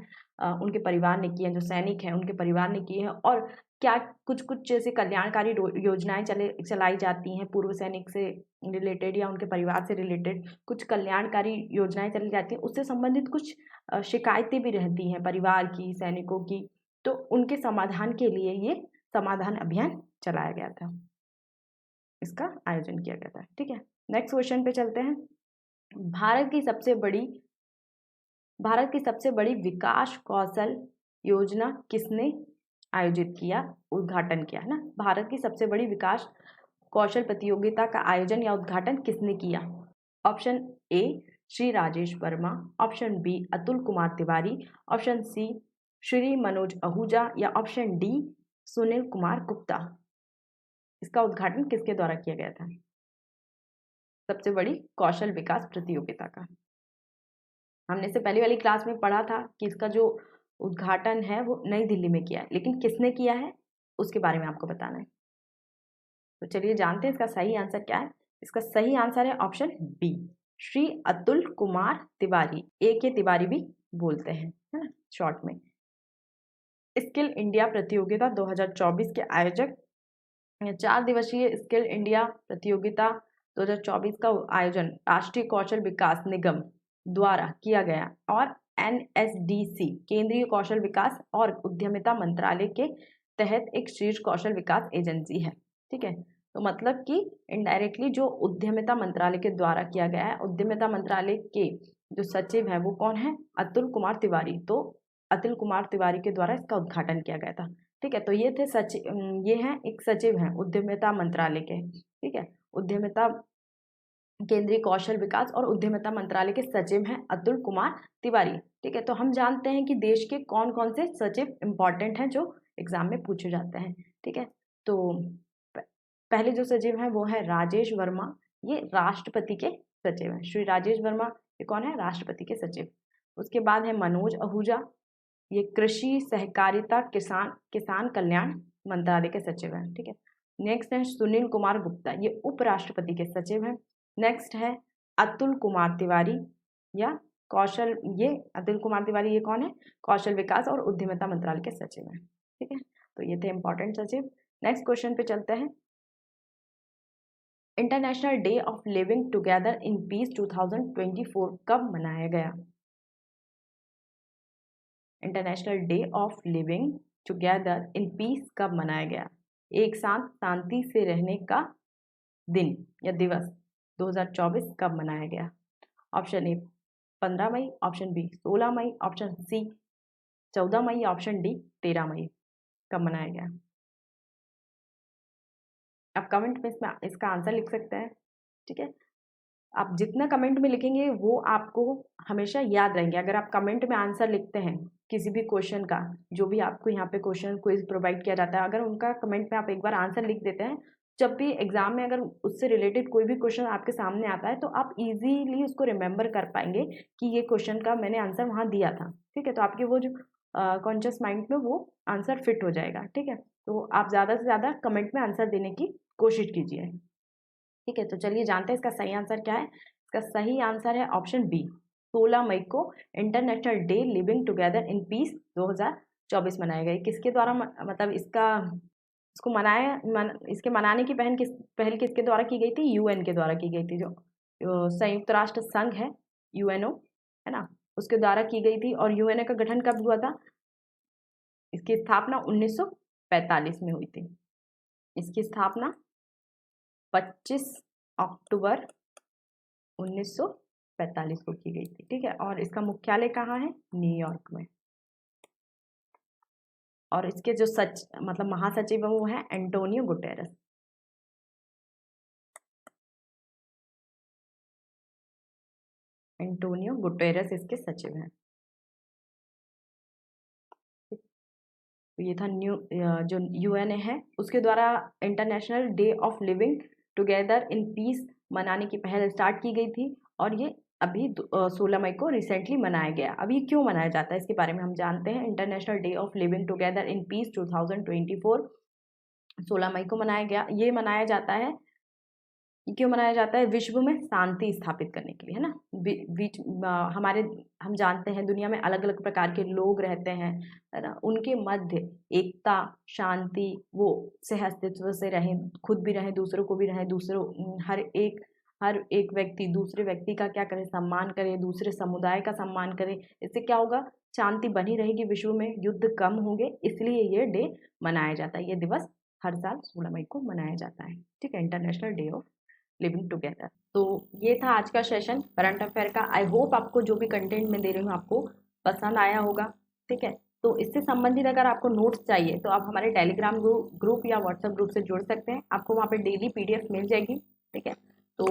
A: उनके परिवार ने किए हैं, जो सैनिक हैं उनके परिवार ने किए हैं, और क्या कुछ जैसे कल्याणकारी योजनाएं चलाई जाती हैं पूर्व सैनिक से रिलेटेड या उनके परिवार से रिलेटेड, कुछ कल्याणकारी योजनाएं चलाई जाती हैं, उससे संबंधित कुछ शिकायतें भी रहती हैं परिवार की, सैनिकों की, तो उनके समाधान के लिए ये समाधान अभियान चलाया गया था, इसका आयोजन किया गया था। ठीक है, नेक्स्ट क्वेश्चन पे चलते हैं। भारत की सबसे बड़ी विकास कौशल योजना किसने आयोजित किया, उद्घाटन किया, है ना। भारत की सबसे बड़ी विकास कौशल प्रतियोगिता का आयोजन या उद्घाटन किसने किया? Option A Shri Rajesh Verma, option B Atul Kumar Tiwari, option C Shri Manoj Ahuja, या ऑप्शन डी सुनील कुमार गुप्ता। इसका उद्घाटन किसके द्वारा किया गया था सबसे बड़ी कौशल विकास प्रतियोगिता का? हमने से पहली वाली क्लास में पढ़ा था कि इसका जो उद्घाटन है वो नई दिल्ली में किया है, लेकिन किसने किया है उसके बारे में आपको बताना है। तो चलिए जानते हैं इसका सही आंसर क्या है। इसका सही आंसर है ऑप्शन बी, श्री अतुल कुमार तिवारी, के तिवारी भी बोलते हैं, है ना, शॉर्ट में। स्किल इंडिया प्रतियोगिता 2024 के आयोजक 4 दिवसीय स्किल इंडिया प्रतियोगिता 2024 का आयोजन राष्ट्रीय कौशल विकास निगम द्वारा किया गया और NSDC केंद्रीय कौशल विकास और उद्यमिता मंत्रालय के तहत एक शीर्ष कौशल विकास एजेंसी है। ठीक है, तो मतलब कि इनडायरेक्टली जो उद्यमिता मंत्रालय के द्वारा किया गया है, उद्यमिता मंत्रालय के जो सचिव है वो कौन है? अतुल कुमार तिवारी। तो अतुल कुमार तिवारी के द्वारा इसका उद्घाटन किया गया था। ठीक है, तो ये थे ये हैं एक सचिव हैं उद्यमिता मंत्रालय के। ठीक है, उद्यमिता केंद्रीय कौशल विकास और उद्यमिता मंत्रालय के सचिव हैं अतुल कुमार तिवारी। ठीक है, तो हम जानते हैं कि देश के कौन कौन से सचिव इंपॉर्टेंट हैं जो एग्जाम में पूछे जाते हैं। ठीक है, तो पहले जो सचिव हैं वो है राजेश वर्मा, ये राष्ट्रपति के सचिव हैं। श्री राजेश वर्मा ये कौन है? राष्ट्रपति के सचिव। उसके बाद है मनोज आहूजा, ये कृषि सहकारिता किसान कल्याण मंत्रालय के सचिव हैं। ठीक है, नेक्स्ट है सुनील कुमार गुप्ता, ये उपराष्ट्रपति के सचिव हैं। नेक्स्ट है अतुल कुमार तिवारी या अतुल कुमार तिवारी ये कौन है? कौशल विकास और उद्यमिता मंत्रालय के सचिव हैं। ठीक है, तो ये थे इंपॉर्टेंट सचिव। नेक्स्ट क्वेश्चन पे चलते हैं। International day of living together in peace 2024 कब मनाया गया? International day of living together in peace कब मनाया गया? एक साथ शांति से रहने का दिन या दिवस 2024 कब मनाया गया? ऑप्शन ए 15 मई, ऑप्शन बी 16 मई, ऑप्शन सी 14 मई, ऑप्शन डी 13 मई। कब मनाया गया? आप कमेंट में इसका आंसर लिख सकते हैं। ठीक है, आप जितना कमेंट में लिखेंगे वो आपको हमेशा याद रहेंगे। अगर आप कमेंट में आंसर लिखते हैं किसी भी क्वेश्चन का, जो भी आपको यहाँ पे क्वेश्चन क्विज प्रोवाइड किया जाता है, अगर उनका कमेंट में आप एक बार आंसर लिख देते हैं, जब भी एग्जाम में अगर उससे रिलेटेड कोई भी क्वेश्चन आपके सामने आता है तो आप इजीली उसको रिमेंबर कर पाएंगे कि ये क्वेश्चन का मैंने आंसर वहाँ दिया था। ठीक है, तो आपके वो जो कॉन्शियस माइंड में वो आंसर फिट हो जाएगा। ठीक है, तो आप ज़्यादा से ज़्यादा कमेंट में आंसर देने की कोशिश कीजिए। ठीक है, तो चलिए जानते हैं इसका सही आंसर क्या है। इसका सही आंसर है ऑप्शन बी, 16 मई को international day living together in peace 2024 मनाया गया। किसके द्वारा मतलब इसको इसके मनाने की पहल किसके द्वारा की गई थी? यूएन के द्वारा की गई थी। जो संयुक्त राष्ट्र संघ है, यूएनओ है ना, उसके द्वारा की गई थी। और यूएनओ का गठन कब हुआ था? इसकी स्थापना 1945 में हुई थी। इसकी स्थापना 25 अक्टूबर 1945 को की गई थी। ठीक है, और इसका मुख्यालय कहाँ है? न्यूयॉर्क में। और इसके जो मतलब महासचिव है वो है एंटोनियो गुटेरेस। एंटोनियो गुटेरेस इसके सचिव हैं। तो ये था जो यूएन है उसके द्वारा international day of living together in peace मनाने की पहल स्टार्ट की गई थी। और ये अभी 16 मई को रिसेंटली मनाया गया। अभी क्यों मनाया जाता है इसके बारे में हम जानते हैं। International day of living together in peace 2024 16 मई को मनाया गया। ये मनाया जाता है, क्यों मनाया जाता है? विश्व में शांति स्थापित करने के लिए, है ना। बीच हमारे हम जानते हैं दुनिया में अलग अलग प्रकार के लोग रहते हैं, है ना। उनके मध्य एकता, शांति, वो सहअस्तित्व से रहें, खुद भी रहें, दूसरों को भी रहें, दूसरों हर एक व्यक्ति दूसरे व्यक्ति का क्या करे? सम्मान करे, दूसरे समुदाय का सम्मान करे। इससे क्या होगा? शांति बनी रहेगी विश्व में, युद्ध कम होंगे। इसलिए ये डे मनाया जाता है, ये दिवस हर साल 16 मई को मनाया जाता है। ठीक है, international day of living together. तो ये था आज का सेशन करंट अफेयर का। आई होप आपको जो भी कंटेंट मैं दे रही हूँ आपको पसंद आया होगा। ठीक है, तो इससे संबंधित अगर आपको नोट्स चाहिए तो आप हमारे टेलीग्राम ग्रुप या व्हाट्सएप ग्रुप से जुड़ सकते हैं। आपको वहाँ पे डेली पीडीएफ मिल जाएगी। ठीक है, तो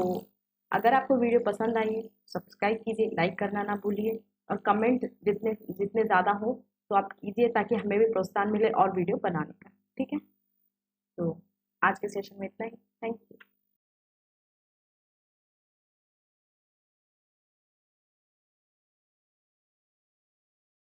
A: अगर आपको वीडियो पसंद आई सब्सक्राइब कीजिए, लाइक करना ना भूलिए, और कमेंट जितने जितने ज़्यादा हो तो आप कीजिए ताकि हमें भी प्रोत्साहन मिले और वीडियो बनाने का। ठीक है, तो आज के सेशन में इतना ही।